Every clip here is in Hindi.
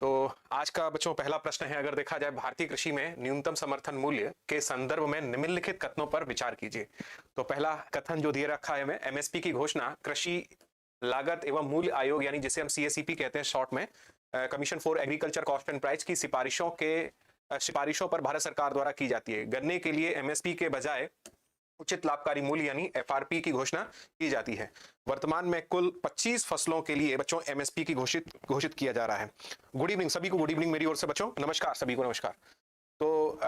तो आज का बच्चों पहला प्रश्न है, अगर देखा जाए भारतीय कृषि में न्यूनतम समर्थन मूल्य के संदर्भ में निम्नलिखित कथनों पर विचार कीजिए। तो पहला कथन जो दिए रखा है हमें, एमएसपी की घोषणा कृषि लागत एवं मूल्य आयोग यानी जिसे हम सीएसईपी कहते हैं शॉर्ट में, commission for agriculture cost and price की सिफारिशों पर भारत सरकार द्वारा की जाती है। गन्ने के लिए एमएसपी के बजाय उचित लाभकारी मूल्य यानी एफआरपी की घोषणा की जाती है। वर्तमान में कुल 25 फसलों के लिए बच्चों एमएसपी की घोषित किया जा रहा है। गुड इवनिंग सभी को, गुड इवनिंग मेरी ओर से बच्चों, नमस्कार सभी को, नमस्कार। तो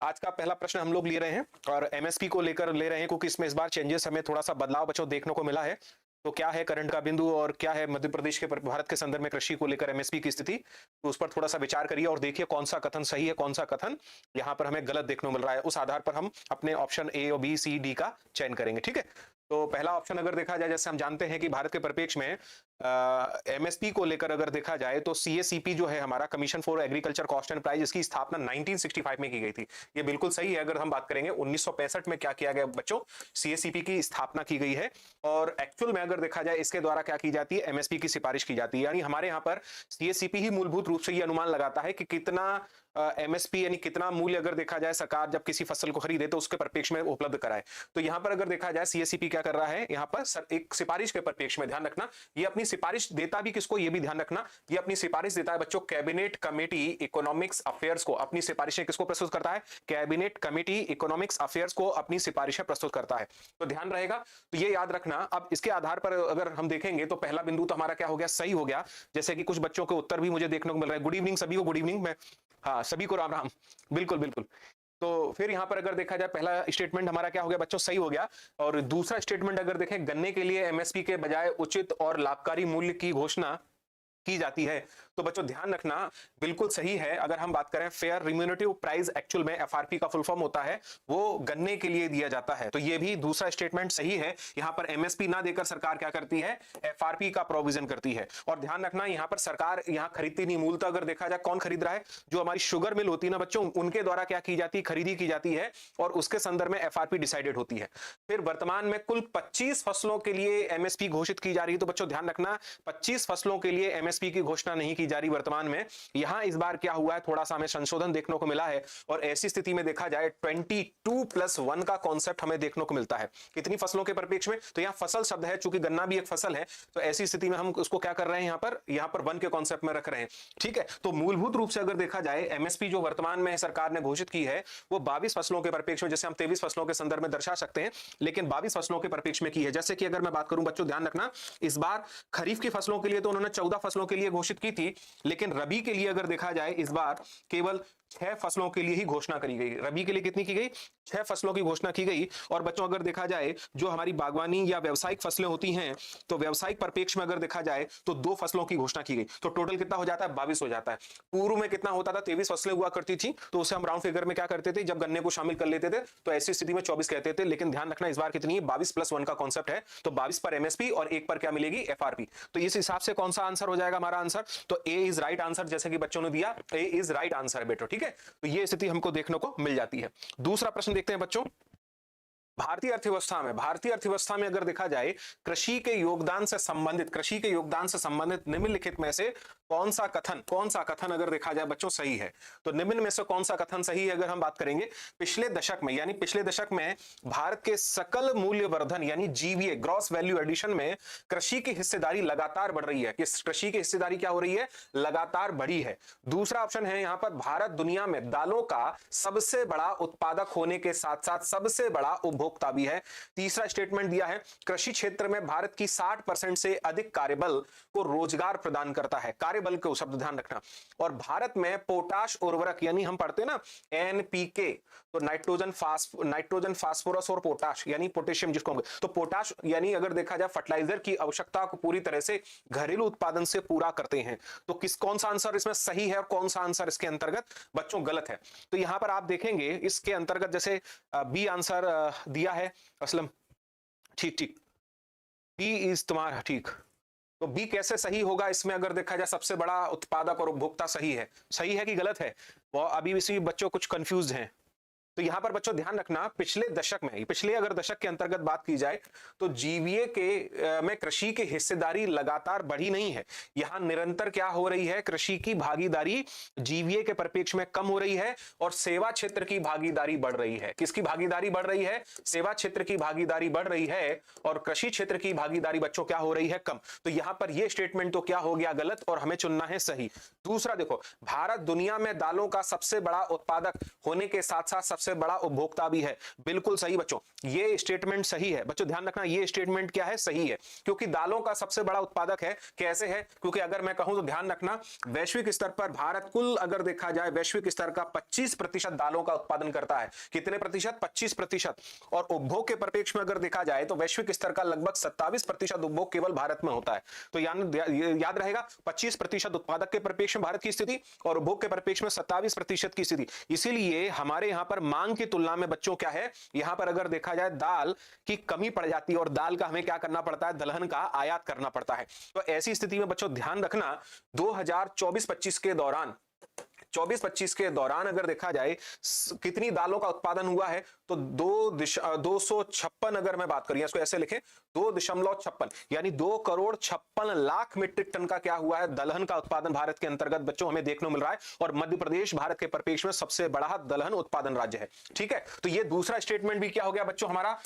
आज का पहला प्रश्न हम लोग ले रहे हैं और एमएसपी को लेकर ले रहे हैं क्योंकि इसमें इस बार चेंजेस हमें थोड़ा सा बदलाव बच्चों देखने को मिला है। तो क्या है करंट का बिंदु और क्या है मध्य प्रदेश के भारत के संदर्भ में कृषि को लेकर एमएसपी की स्थिति, तो उस पर थोड़ा सा विचार करिए और देखिए कौन सा कथन सही है, कौन सा कथन यहाँ पर हमें गलत देखने को मिल रहा है। उस आधार पर हम अपने ऑप्शन ए और बी सी डी का चयन करेंगे, ठीक है। तो पहला ऑप्शन अगर देखा जाए, जैसे हम जानते हैं कि भारत के परिप्रेक्ष्य में एमएसपी को लेकर अगर देखा जाए तो सीएसईपी जो है हमारा, commission for agriculture cost and price, इसकी स्थापना 1965 में की गई थी। ये बिल्कुल सही है। अगर हम बात करेंगे 1965 में क्या किया गया बच्चों, सीएसईपी की स्थापना की गई है और एक्चुअल में अगर देखा जाए इसके द्वारा क्या की जाती है, एमएसपी की सिफारिश की जाती है। यानी हमारे यहाँ पर सीएसईपी ही मूलभूत रूप से ये अनुमान लगाता है कि कितना एमएसपी यानी कितना मूल्य अगर देखा जाए सरकार जब किसी फसल को खरीदे तो उसके परिप्रेक्ष्य में उपलब्ध कराए। तो यहां पर अगर देखा जाए सीएसईपी क्या कर रहा है, यहां पर एक सिफारिश के परिप्रेक्ष्य में, ध्यान रखना ये अपनी सिफारिश देता भी किसको, ये भी ध्यान रखना, ये अपनी सिफारिश देता है बच्चों कैबिनेट कमेटी इकोनॉमिक्स अफेयर्स को। अपनी सिफारिशें किसको प्रस्तुत करता है, कैबिनेट कमेटी इकोनॉमिक्स अफेयर्स को अपनी सिफारिशें प्रस्तुत करता है। तो ध्यान रहेगा, तो ये याद रखना। अब इसके आधार पर अगर हम देखेंगे तो पहला बिंदु तो हमारा क्या हो गया, सही हो गया। जैसे कि कुछ बच्चों के उत्तर भी मुझे देखने को मिल रहा है। गुड इवनिंग सभी को, गुड इवनिंग। मैं हाँ सभी को राम राम, बिल्कुल बिल्कुल। तो फिर यहां पर अगर देखा जाए पहला स्टेटमेंट हमारा क्या हो गया बच्चों, सही हो गया। और दूसरा स्टेटमेंट अगर देखें, गन्ने के लिए एमएसपी के बजाय उचित और लाभकारी मूल्य की घोषणा की जाती है, तो बच्चों ध्यान रखना बिल्कुल सही है। अगर हम बात करें फेयर रिम्यूनेटिव प्राइस, एक्चुअल में एफआरपी का फुल फॉर्म होता है, वो गन्ने के लिए दिया जाता है। तो ये भी दूसरा स्टेटमेंट सही है। यहां पर एमएसपी ना देकर सरकार क्या करती है, एफआरपी का प्रोविजन करती है। और ध्यान रखना यहां पर सरकार यहां खरीदती नहीं, मूलतः अगर देखा जाए कौन खरीद रहा है, जो हमारी शुगर मिल होती है ना बच्चों, उनके द्वारा क्या की जाती है, खरीदी की जाती है और उसके संदर्भ में एफआरपी डिसाइडेड होती है। फिर वर्तमान में कुल 25 फसलों के लिए एमएसपी घोषित की जा रही है। तो बच्चों ध्यान रखना 25 फसलों के लिए एमएसपी की घोषणा नहीं की जा रही वर्तमान में। यहां इस बार क्या हुआ है, थोड़ा सा हमें संशोधन देखने को मिला है और ऐसी स्थिति में देखा जाए 22+1 का कॉन्सेप्ट हमें देखने को मिलता है। कितनी फसलों के परिप्रेक्ष्य में, तो यहां फसल शब्द है, चूंकि गन्ना भी एक फसल है, तो ऐसी स्थिति में हम उसको क्या कर रहे हैं, यहां पर 1 के कॉन्सेप्ट में रख रहे हैं, ठीक है। तो मूलभूत रूप से अगर देखा जाए एमएसपी जो वर्तमान में सरकार ने घोषित की है वो 22 फसलों के परिप्रेक्ष्य में, जैसे हम 23 फसलों के संदर्भ में दर्शा सकते हैं, लेकिन 22 फसलों के परिप्रेक्ष्य में की है। जैसे कि अगर मैं बात करूं बच्चों, ध्यान रखना इस बार खरीफ की फसलों के लिए तो उन्होंने 14 फसलों के लिए घोषित की थी, लेकिन रबी के लिए अगर देखा जाए इस बार केवल 6 फसलों के लिए ही घोषणा करी गई। रबी के लिए कितनी की गई, 6 फसलों की घोषणा की गई। और बच्चों अगर देखा जाए जो हमारी बागवानी या व्यावसायिक फसलें होती हैं, तो व्यावसायिक परिप्रेक्ष्य में अगर देखा जाए तो 2 फसलों की घोषणा की गई। तो टोटल कितना हो जाता है, 22 हो जाता है। पूर्व में कितना होता था, 23 फसलें हुआ करती थी, तो उसे हम राउंड फिगर में क्या करते थे, जब गन्ने को शामिल कर लेते थे तो ऐसी स्थिति में 24 कहते थे। लेकिन ध्यान रखना इस बार कितनी है, 22+1 का कॉन्सेप्ट है। तो 22 पर एमएसपी और 1 पर क्या मिलेगी, एफआरपी। तो इस हिसाब से कौन सा आंसर हो जाएगा हमारा आंसर, तो ए इज राइट आंसर, जैसे कि बच्चों ने दिया ए इज राइट आंसर है बेटो, ठीक है। तो ये स्थिति हमको देखने को मिल जाती है। दूसरा प्रश्न देखते हैं बच्चों, भारतीय अर्थव्यवस्था में अगर देखा जाए कृषि के योगदान से संबंधित निम्नलिखित में से कौन सा कथन अगर देखा जाए बच्चों सही है, तो निम्न में से कौन सा कथन सही है। अगर हम बात करेंगे पिछले दशक में भारत के सकल मूल्य वर्धन यानी जीवीए, ग्रॉस वैल्यू एडिशन में कृषि की हिस्सेदारी लगातार बढ़ रही है। कृषि की हिस्सेदारी क्या हो रही है, लगातार बढ़ी है। दूसरा ऑप्शन है यहां पर भारत दुनिया में दालों का सबसे बड़ा उत्पादक होने के साथ साथ सबसे बड़ा उपभोक्ता भी है। तीसरा स्टेटमेंट दिया है कृषि क्षेत्र में भारत की 60% से अधिक कार्यबल को रोजगार प्रदान करता है। कार्यबल को शब्द ध्यान रखना। और भारत में पोटाश उर्वरक यानी हम पढ़ते हैं ना एनपीके, तो नाइट्रोजन फास्फोरस और पोटाश यानी पोटेशियम जिसको हम, तो पोटाश यानी अगर देखा जाए फर्टिलाइजर की आवश्यकता को पूरी तरह से घरेलू उत्पादन से पूरा करते हैं। तो कौन सा आंसर इसमें सही है और कौन सा आंसर इसके अंतर्गत बच्चों गलत है। तो यहां पर आप देखेंगे इसके अंतर्गत जैसे बी आंसर दिया है असलम, ठीक ठीक, बी इज तुम्हारा ठीक। तो बी कैसे सही होगा इसमें अगर देखा जाए, सबसे बड़ा उत्पादक और उपभोक्ता सही है कि गलत है, वो अभी भी बच्चों कुछ कंफ्यूज हैं। तो यहां पर बच्चों ध्यान रखना, पिछले दशक में, पिछले अगर दशक के अंतर्गत बात की जाए तो जीवीए के में कृषि की हिस्सेदारी लगातार बढ़ी नहीं है। यहां निरंतर क्या हो रही है, कृषि की भागीदारी जीवीए के परिप्रेक्ष्य में कम हो रही है और सेवा क्षेत्र की भागीदारी बढ़ रही है। किसकी भागीदारी बढ़ रही है? सेवा क्षेत्र की भागीदारी बढ़ रही है और कृषि क्षेत्र की भागीदारी बच्चों क्या हो रही है? कम। तो यहां पर यह स्टेटमेंट तो क्या हो गया? गलत, और हमें चुनना है सही। दूसरा देखो, भारत दुनिया में दालों का सबसे बड़ा उत्पादक होने के साथ साथ सबसे बड़ा उपभोक्ता भी है। बिल्कुल सही बच्चों, ये स्टेटमेंट सही है। बच्चों ध्यान रखना, ये स्टेटमेंट क्या है? सही है, क्योंकि दालों का सबसे बड़ा उत्पादक है। कैसे है? क्योंकि अगर मैं कहूं तो ध्यान रखना, वैश्विक स्तर पर भारत कुल अगर देखा जाए वैश्विक स्तर का 25% दालों का उत्पादन करता है। कितने प्रतिशत? 25%। और उपभोग के परिप्रेक्ष्य में अगर देखा जाए तो वैश्विक स्तर का लगभग 27% उपभोग केवल भारत में होता है। तो याद रहेगा, 25% उत्पादक के परिप्रेक्ष्य में भारत की स्थिति और उपभोग के परिप्रेक्ष्य में 27% की स्थिति। इसीलिए हमारे यहां पर मांग की तुलना में बच्चों क्या है, यहां पर अगर देखा जाए दाल की कमी पड़ जाती है और दाल का हमें क्या करना पड़ता है? दलहन का आयात करना पड़ता है। तो ऐसी स्थिति में बच्चों ध्यान रखना, 2024-25 के दौरान 24-25 के दौरान अगर देखा जाए कितनी दालों का उत्पादन हुआ है तो 256, अगर मैं बात करूं, इसको ऐसे लिखें, 2.56 यानी 2,56,00,000 मीट्रिक टन का क्या हुआ है? दलहन का उत्पादन भारत के अंतर्गत बच्चों हमें देखने को मिल रहा है। और मध्य प्रदेश भारत के परिप्रेक्ष्य में सबसे बड़ा दलहन उत्पादन राज्य है। ठीक है, तो ये दूसरा स्टेटमेंट भी क्या हो गया बच्चों हमारा?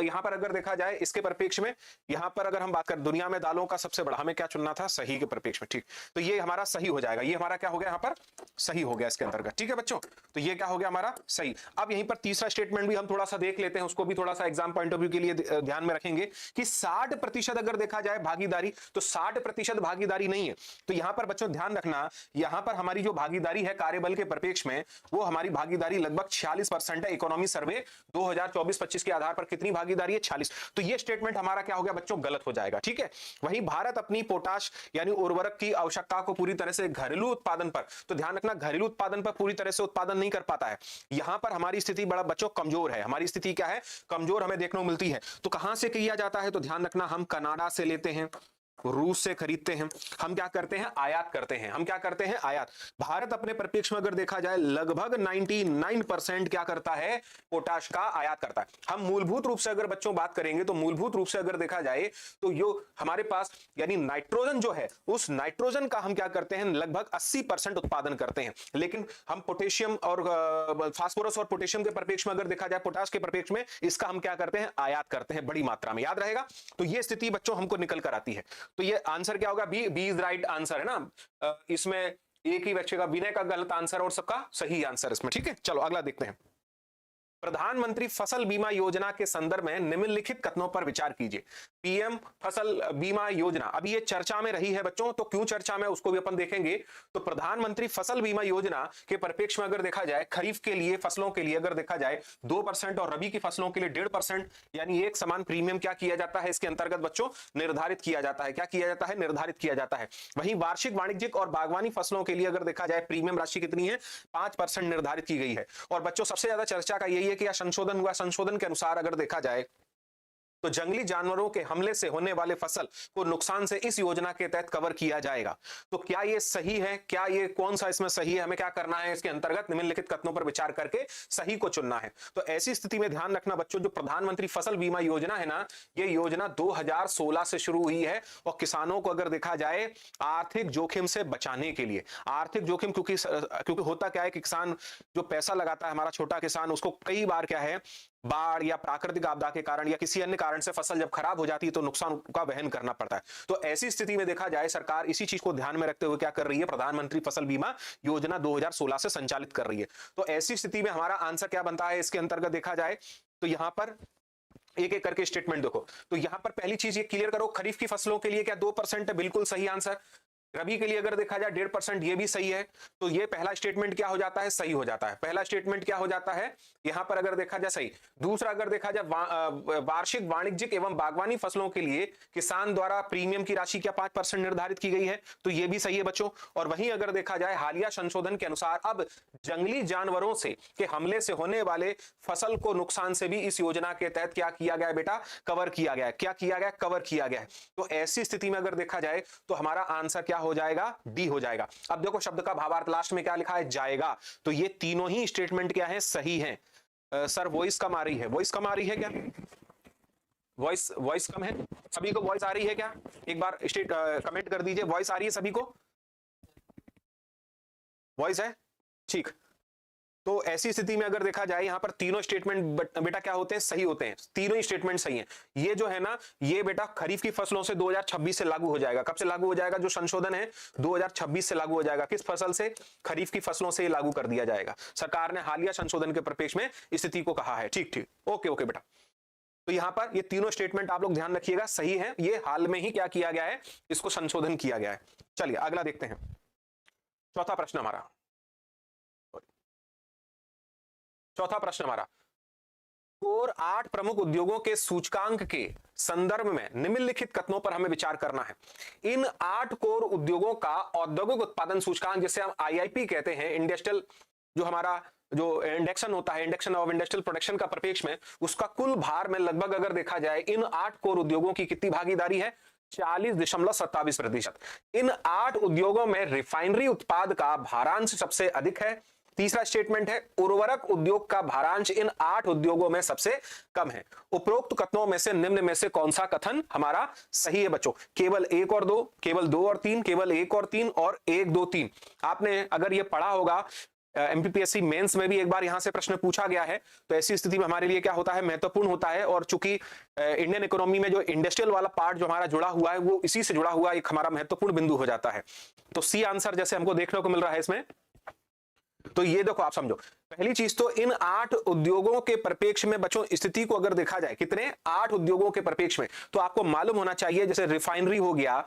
यहां पर अगर देखा जाए इसके परिप्रेक्ष्य में, यहां पर अगर हम बात करें दुनिया में दालों का सबसे बड़ा, हमें क्या चुनना था? सही के परिप्रेक्ष्य में। ठीक, तो ये हमारा सही हो जाएगा, ये हमारा क्या हो गया? यहां पर सही हो गया इसके अंतर्गत। ठीक है बच्चों, तो ये क्या हो गया हमारा? सही। अब यहीं पर तीसरा स्टेटमेंट भी हम थोड़ा सा देख लेते हैं, उसको भी थोड़ा सा एग्जाम पॉइंट ऑफ व्यू के लिए ध्यान में रखेंगे कि 60% अगर देखा जाए भागीदारी, तो 60% भागीदारी नहीं है। तो यहां पर बच्चों ध्यान रखना, यहां पर हमारी जो भागीदारी है कार्यबल के परिप्रेक्ष्य में, वो हमारी भागीदारी लगभग 46% है। इकोनॉमी सर्वे 2024-25 के आधार पर कितनी भागीदारी है? 46। तो ये स्टेटमेंट हमारा क्या हो गया बच्चों? गलत हो जाएगा। ठीक है, वहीं भारत अपनी पोटाश यानी उर्वरक की आवश्यकता को पूरी तरह से घरेलू उत्पादन पर, तो ध्यान रखना घरेलू उत्पादन पर पूरी तरह से उत्पादन नहीं कर पाता है। यहां पर हमारी स्थिति बड़ा बच्चों कमजोर है। हमारी स्थिति क्या है? कमजोर हमें देखने को मिलती है। तो कहां से किया जाता है? तो ध्यान रखना, हम कनाडा से लेते हैं, रूस से खरीदते हैं, हम क्या करते हैं? आयात करते हैं। हम क्या करते हैं? आयात। भारत अपने परिप्रेक्ष्य में अगर देखा जाए लगभग 99% क्या करता है? पोटाश का आयात करता है। हम मूलभूत रूप से अगर बच्चों बात करेंगे तो मूलभूत रूप से अगर देखा जाए तो यो हमारे पास यानी नाइट्रोजन जो है, उस नाइट्रोजन का हम क्या करते हैं? लगभग 80% उत्पादन करते हैं। लेकिन हम पोटेशियम और फास्फोरस और पोटेशियम के परिप्रेक्ष्य में अगर देखा जाए, पोटाश के परिप्रेक्ष्य में इसका हम क्या करते हैं? आयात करते हैं बड़ी मात्रा में। याद रहेगा, तो यह स्थिति बच्चों हमको निकल कर आती है। तो ये आंसर क्या होगा? B, B is right answer है ना। इसमें एक ही बच्चे का, विनय का गलत आंसर और सबका सही आंसर इसमें। ठीक है, चलो अगला देखते हैं। प्रधानमंत्री फसल बीमा योजना के संदर्भ में निम्नलिखित कथनों पर विचार कीजिए। पीएम फसल बीमा योजना अभी ये चर्चा में रही है बच्चों, तो क्यों चर्चा में उसको भी अपन देखेंगे। तो प्रधानमंत्री फसल बीमा योजना के परिप्रेक्ष्य में अगर देखा जाए, खरीफ के लिए फसलों के लिए अगर देखा जाए 2% और रबी की फसलों के लिए 1.5% यानी एक समान प्रीमियम क्या किया जाता है? इसके अंतर्गत बच्चों निर्धारित किया जाता है। क्या किया जाता है? निर्धारित किया जाता है। वहीं वार्षिक वाणिज्यिक और बागवानी फसलों के लिए अगर देखा जाए प्रीमियम राशि कितनी है? 5% निर्धारित की गई है। और बच्चों सबसे ज्यादा चर्चा का यही है कि संशोधन हुआ, संशोधन के अनुसार अगर देखा जाए तो जंगली जानवरों के हमले से होने वाले फसल को नुकसान से इस योजना के तहत कवर किया जाएगा। तो क्या ये सही है? क्या ये कौन सा इसमें सही है? हमें क्या करना है? इसके अंतर्गत निम्नलिखित कथनों पर विचार करके सही को चुनना है। तो ऐसी स्थिति में ध्यान रखना बच्चों, जो प्रधानमंत्री फसल बीमा योजना है ना, ये योजना 2016 से शुरू हुई है और किसानों को अगर देखा जाए आर्थिक जोखिम से बचाने के लिए, आर्थिक जोखिम क्योंकि होता क्या है कि किसान जो पैसा लगाता है, हमारा छोटा किसान, उसको कई बार क्या है, बाढ़ या प्राकृतिक आपदा के कारण या किसी अन्य कारण से फसल जब खराब हो जाती है तो नुकसान का वहन करना पड़ता है। तो ऐसी स्थिति में देखा जाए सरकार इसी चीज को ध्यान में रखते हुए क्या कर रही है? प्रधानमंत्री फसल बीमा योजना 2016 से संचालित कर रही है। तो ऐसी स्थिति में हमारा आंसर क्या बनता है इसके अंतर्गत देखा जाए तो यहां पर एक एक करके स्टेटमेंट देखो। तो यहां पर पहली चीज ये क्लियर करो, खरीफ की फसलों के लिए क्या 2% है? बिल्कुल सही आंसर। रबी के लिए अगर देखा जाए 1.5%, ये भी सही है। तो ये पहला स्टेटमेंट क्या हो जाता है? सही हो जाता है। पहला स्टेटमेंट क्या हो जाता है यहां पर अगर देखा जाए? सही। दूसरा अगर देखा जाए वार्षिक वाणिज्यिक एवं बागवानी फसलों के लिए किसान द्वारा प्रीमियम की राशि क्या 5% निर्धारित की गई है? तो ये भी सही है बच्चों। और वहीं अगर देखा जाए हालिया संशोधन के अनुसार अब जंगली जानवरों से के हमले से होने वाले फसल को नुकसान से भी इस योजना के तहत क्या किया गया बेटा? कवर किया गया। क्या किया गया? कवर किया गया है। तो ऐसी स्थिति में अगर देखा जाए तो हमारा आंसर क्या हो जाएगा? डी हो जाएगा। अब देखो शब्द का भावार्थ लास्ट में क्या लिखा है? जाएगा। तो ये तीनों ही स्टेटमेंट क्या है? सही है। सर वॉइस कम आ रही है, वॉइस कम आ रही है क्या? वॉइस वॉइस कम है सभी को? वॉइस आ रही है क्या? एक बार स्टेट कमेंट कर दीजिए, वॉइस आ रही है सभी को? वॉइस है? ठीक। तो ऐसी स्थिति में अगर देखा जाए, यहां पर तीनों स्टेटमेंट बेटा क्या होते हैं? सही होते हैं, तीनों ही स्टेटमेंट सही हैं। ये जो है ना, ये बेटा खरीफ की फसलों से 2026 से लागू हो जाएगा। कब से लागू हो जाएगा? जो संशोधन है 2026 से लागू हो जाएगा। किस फसल से? खरीफ की फसलों से लागू कर दिया जाएगा। सरकार ने हालिया संशोधन के परिप्रेक्ष्य में स्थिति को कहा है। ठीक ठीक, ओके ओके बेटा। तो यहां पर ये तीनों स्टेटमेंट आप लोग ध्यान रखिएगा, सही है। ये हाल में ही क्या किया गया है, इसको संशोधन किया गया है। चलिए अगला देखते हैं। चौथा प्रश्न हमारा, चौथा प्रश्न हमारा, कोर 8 प्रमुख उद्योगों के सूचकांक के संदर्भ में निम्नलिखित कथनों पर हमें विचार करना है। इन 8 कोर उद्योगों का औद्योगिक उत्पादन सूचकांक, जिसे हम आईआईपी कहते हैं, इंडस्ट्रियल जो हमारा जो इंडेक्शन होता है, इंडेक्शन ऑफ इंडस्ट्रियल प्रोडक्शन का परिप्रेक्ष्य में, उसका कुल भार में लगभग अगर देखा जाए, इन 8 कोर उद्योगों की कितनी भागीदारी है? 40.27%। इन 8 उद्योगों में रिफाइनरी उत्पाद का भारांश सबसे अधिक है। तीसरा स्टेटमेंट है, उर्वरक उद्योग का भारांश इन 8 उद्योगों में सबसे कम है। उपरोक्त कथनों में से निम्न में से कौन सा कथन हमारा सही है बच्चों? केवल 1 और 2, केवल 2 और 3, केवल 1 और 3 और 1 2 3। आपने अगर ये पढ़ा होगा, एमपीपीएससी मेंस में भी एक बार यहां से प्रश्न पूछा गया है। तो ऐसी स्थिति में हमारे लिए क्या होता है? महत्वपूर्ण होता है। और चूंकि इंडियन इकोनॉमी में जो इंडस्ट्रियल वाला पार्ट जो हमारा जुड़ा हुआ है, वो इसी से जुड़ा हुआ एक हमारा महत्वपूर्ण बिंदु हो जाता है। तो सी आंसर जैसे हमको देखने को मिल रहा है इसमें। तो ये देखो, आप समझो, पहली चीज तो इन 8 उद्योगों के परिप्रेक्ष्य में बच्चों स्थिति को अगर देखा जाए, कितने? 8 उद्योगों के परिप्रेक्ष्य में, तो आपको मालूम होना चाहिए, जैसे रिफाइनरी हो गया,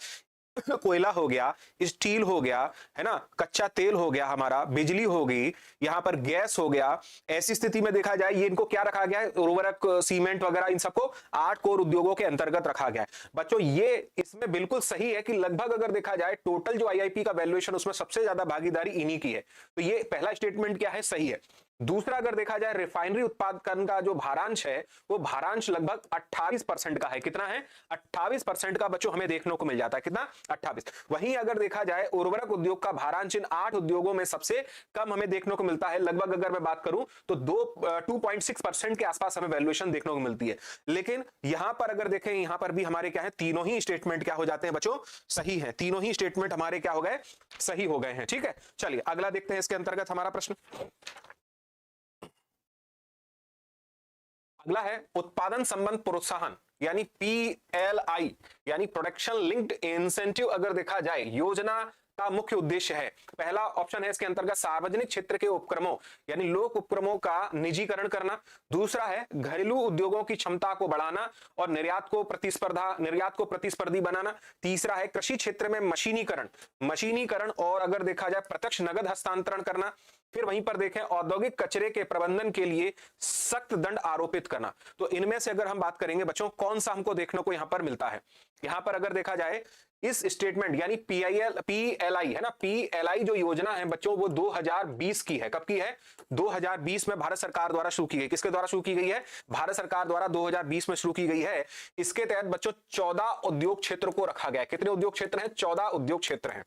कोयला हो गया, स्टील हो गया, है ना, कच्चा तेल हो गया, हमारा बिजली हो गई, यहां पर गैस हो गया। ऐसी स्थिति में देखा जाए, ये इनको क्या रखा गया है? उर्वरक, सीमेंट वगैरह, इन सबको 8 कोर उद्योगों के अंतर्गत रखा गया है। बच्चों ये इसमें बिल्कुल सही है कि लगभग अगर देखा जाए टोटल जो आईआईपी का वैल्यूएशन, उसमें सबसे ज्यादा भागीदारी इन्हीं की है। तो ये पहला स्टेटमेंट क्या है? सही है। दूसरा अगर देखा जाए, रिफाइनरी उत्पादन का जो भारांश है, वो भारांश लगभग 28% का है। कितना है? 28% का बच्चों हमें देखने को मिल जाता है। कितना? 28। वहीं अगर देखा जाए, उर्वरक उद्योग का भारांश इन 8 उद्योगों में सबसे कम हमें देखने को मिलता है। लगभग अगर मैं बात करूं तो 2.6% के आसपास हमें वैल्यूएशन देखने को मिलती है। लेकिन यहां पर अगर देखें, यहां पर भी हमारे क्या है? तीनों ही स्टेटमेंट क्या हो जाते हैं बच्चों? सही है। तीनों ही स्टेटमेंट हमारे क्या हो गए? सही हो गए हैं। ठीक है, चलिए अगला देखते हैं इसके अंतर्गत हमारा प्रश्न। अगला है उत्पादन संबंध प्रोत्साहन, यानी PLI, यानी प्रोडक्शन लिंक्ड इंसेंटिव अगर देखा जाए, योजना का मुख्य उद्देश्य है। पहला ऑप्शन है इसके अंतर्गत सार्वजनिक क्षेत्र के उपक्रमों, यानी लोक उपक्रमों का निजीकरण करना। दूसरा है घरेलू उद्योगों की क्षमता को बढ़ाना और निर्यात को प्रतिस्पर्धी बनाना। तीसरा है कृषि क्षेत्र में मशीनीकरण और अगर देखा जाए प्रत्यक्ष नगद हस्तांतरण करना। फिर वहीं पर देखें औद्योगिक कचरे के प्रबंधन के लिए सख्त दंड आरोपित करना। तो इनमें से अगर हम बात करेंगे बच्चों, कौन सा हमको देखने को यहां पर मिलता है? यहां पर अगर देखा जाए, इस स्टेटमेंट यानी PLI है ना, PLI जो योजना है बच्चों, वो 2020 की है। कब की है? 2020 में भारत सरकार द्वारा शुरू की गई। किसके द्वारा शुरू की गई है? भारत सरकार द्वारा 2020 में शुरू की गई है। इसके तहत बच्चों 14 उद्योग क्षेत्र को रखा गया है। कितने उद्योग क्षेत्र हैं? 14 उद्योग क्षेत्र हैं,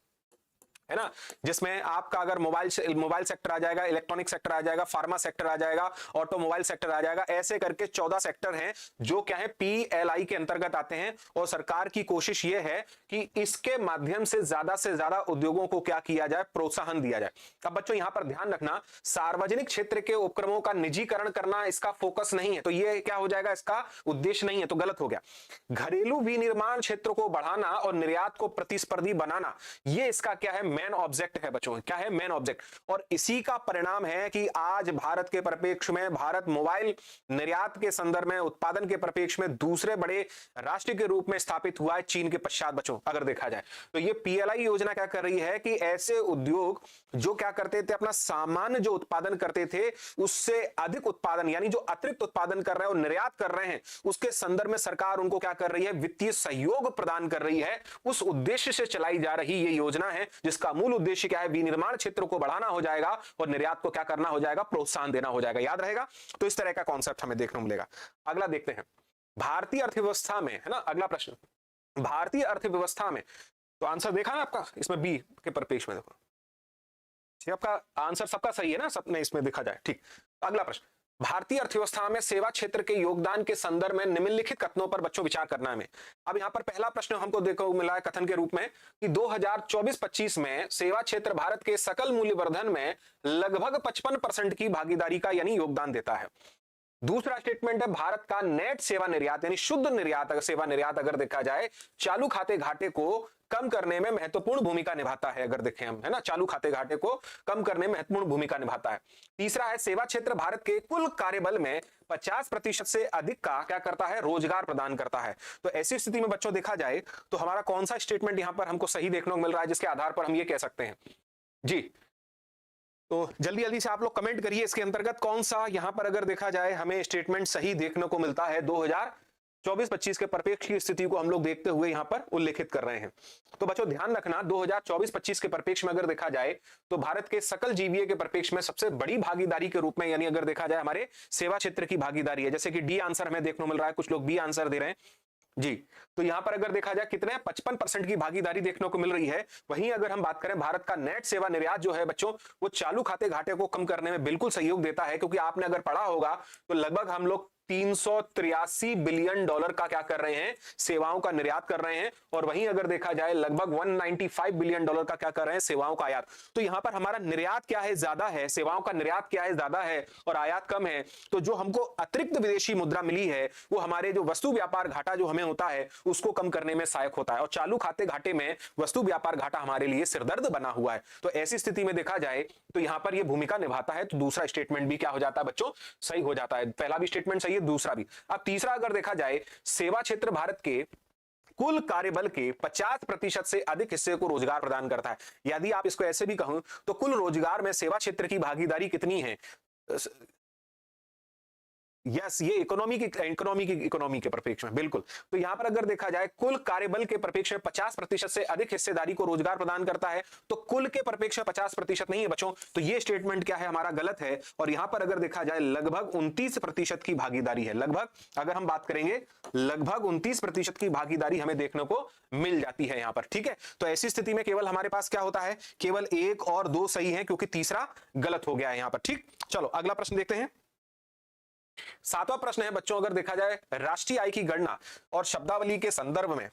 है ना, जिसमें आपका अगर मोबाइल सेक्टर आ जाएगा, इलेक्ट्रॉनिक सेक्टर आ जाएगा, फार्मा सेक्टर आ जाएगा, ऑटोमोबाइल सेक्टर आ जाएगा। ऐसे करके 14 सेक्टर हैं जो क्या है? PLI के अंतर्गत आते हैं। और सरकार की कोशिश यह है कि इसके माध्यम से ज्यादा उद्योगों को क्या किया जाए? प्रोत्साहन दिया जाए। अब बच्चों यहां पर ध्यान रखना, सार्वजनिक क्षेत्र के उपक्रमों का निजीकरण करना इसका फोकस नहीं है। तो ये क्या हो जाएगा? इसका उद्देश्य नहीं है, तो गलत हो गया। घरेलू विनिर्माण क्षेत्र को बढ़ाना और निर्यात को प्रतिस्पर्धी बनाना, ये इसका क्या है? मेन ऑब्जेक्ट है बच्चों। क्या है? Main object. और इसी का परिणाम है कि आज भारत के परिप्रेक्ष्य में, भारत मोबाइल निर्यात के संदर्भ में, उत्पादन के परिप्रेक्ष्य में दूसरे बड़े राष्ट्र के रूप में स्थापित हुआ है, चीन के पश्चात बच्चों अगर देखा जाए। तो ये PLI योजना क्या कर रही है कि ऐसे उद्योग जो क्या करते थे, अपना सामान्य जो उत्पादन करते थे उससे अधिक उत्पादन, यानी जो अतिरिक्त उत्पादन कर रहे हैं और निर्यात कर रहे हैं, उसके संदर्भ में सरकार उनको क्या कर रही है? वित्तीय सहयोग प्रदान कर रही है। उस उद्देश्य से चलाई जा रही ये योजना है, जिसका मूल उद्देश्य क्या है? विनिर्माण क्षेत्र को बढ़ाना हो जाएगा और निर्यात को क्या करना हो जाएगा? प्रोत्साहन देना हो जाएगा। याद रहेगा? तो इस तरह का कॉन्सेप्ट हमें देखने को मिलेगा। अगला देखते हैं, भारतीय अर्थव्यवस्था में, है ना, अगला प्रश्न, भारतीय अर्थव्यवस्था में। तो आंसर देखा ना आपका इसमें बी के परिप्रेक्ष्य में, देखो आपका आंसर सबका सही है ना, सब में इसमें देखा जाए। ठीक, अगला प्रश्न, भारतीय अर्थव्यवस्था में सेवा क्षेत्र के योगदान के संदर्भ में निम्नलिखित कथनों पर बच्चों विचार करना है हमें। अब यहाँ पर पहला प्रश्न हमको देखो मिला है कथन के रूप में कि 2024-25 में सेवा क्षेत्र भारत के सकल मूल्य वर्धन में लगभग 55% की भागीदारी का यानी योगदान देता है। दूसरा स्टेटमेंट है भारत का नेट सेवा निर्यात यानी शुद्ध निर्यात सेवा निर्यात अगर देखा जाए चालू खाते घाटे को कम करने में महत्वपूर्ण भूमिका निभाता है। अगर देखें हम, है ना, चालू खाते घाटे को कम करने में महत्वपूर्ण भूमिका निभाता है। तीसरा है सेवा क्षेत्र भारत के कुल कार्यबल में 50% से अधिक का क्या करता है, रोजगार प्रदान करता है। तो ऐसी स्थिति में बच्चों देखा जाए तो हमारा कौन सा स्टेटमेंट यहां पर हमको सही देखने को मिल रहा है जिसके आधार पर हम ये कह सकते हैं जी। तो जल्दी जल्दी से आप लोग कमेंट करिए इसके अंतर्गत कौन सा यहां पर अगर देखा जाए हमें स्टेटमेंट सही देखने को मिलता है। 2024-25 के परिप्रेक्ष्य की स्थिति को हम लोग देखते हुए यहां पर उल्लेखित कर रहे हैं। तो बच्चों ध्यान रखना 2024-25 के परिप्रेक्ष्य में अगर देखा जाए तो भारत के सकल जीवीए के परिप्रेक्ष्य में सबसे बड़ी भागीदारी के रूप में यानी अगर देखा जाए हमारे सेवा क्षेत्र की भागीदारी है। जैसे कि डी आंसर हमें देखने को मिल रहा है, कुछ लोग बी आंसर दे रहे हैं जी। तो यहां पर अगर देखा जाए कितने 55% की भागीदारी देखने को मिल रही है। वहीं अगर हम बात करें भारत का नेट सेवा निर्यात जो है बच्चों वो चालू खाते घाटे को कम करने में बिल्कुल सहयोग देता है, क्योंकि आपने अगर पढ़ा होगा तो लगभग हम लोग 383 बिलियन डॉलर का क्या कर रहे हैं, सेवाओं का निर्यात कर रहे हैं। और वहीं अगर देखा जाए लगभग 195 बिलियन डॉलर का क्या कर रहे हैं, सेवाओं का आयात। तो यहां पर हमारा निर्यात क्या है, ज्यादा है, सेवाओं का निर्यात क्या है, ज्यादा है और आयात कम है। तो जो हमको अतिरिक्त विदेशी मुद्रा मिली है वो हमारे जो वस्तु व्यापार घाटा जो हमें होता है उसको कम करने में सहायक होता है। और चालू खाते घाटे में वस्तु व्यापार घाटा हमारे लिए सिरदर्द बना हुआ है। तो ऐसी स्थिति में देखा जाए तो यहां पर यह भूमिका निभाता है। तो दूसरा स्टेटमेंट भी क्या हो जाता है बच्चों, सही हो जाता है। पहला भी स्टेटमेंट सही है, दूसरा भी। अब तीसरा अगर देखा जाए सेवा क्षेत्र भारत के कुल कार्यबल के 50% से अधिक हिस्से को रोजगार प्रदान करता है। यदि आप इसको ऐसे भी कहूं तो कुल रोजगार में सेवा क्षेत्र की भागीदारी कितनी है, यस ये इकोनॉमी के परिप्रेक्ष्य में बिल्कुल। तो यहां पर अगर देखा जाए कुल कार्यबल के परिप्रेक्ष्य में 50% से अधिक हिस्सेदारी को रोजगार प्रदान करता है। तो कुल के परिप्रेक्ष्य में 50% नहीं है बच्चों, तो ये स्टेटमेंट क्या है हमारा गलत है। और यहां पर अगर देखा जाए लगभग 29% की भागीदारी है। लगभग अगर हम बात करेंगे लगभग 29% की भागीदारी हमें देखने को मिल जाती है यहां पर, ठीक है। तो ऐसी स्थिति में केवल हमारे पास क्या होता है, केवल 1 और 2 सही है, क्योंकि तीसरा गलत हो गया है यहां पर, ठीक। चलो अगला प्रश्न देखते हैं। सातवां प्रश्न है बच्चों अगर देखा जाए राष्ट्रीय आय की गणना और शब्दावली के संदर्भ में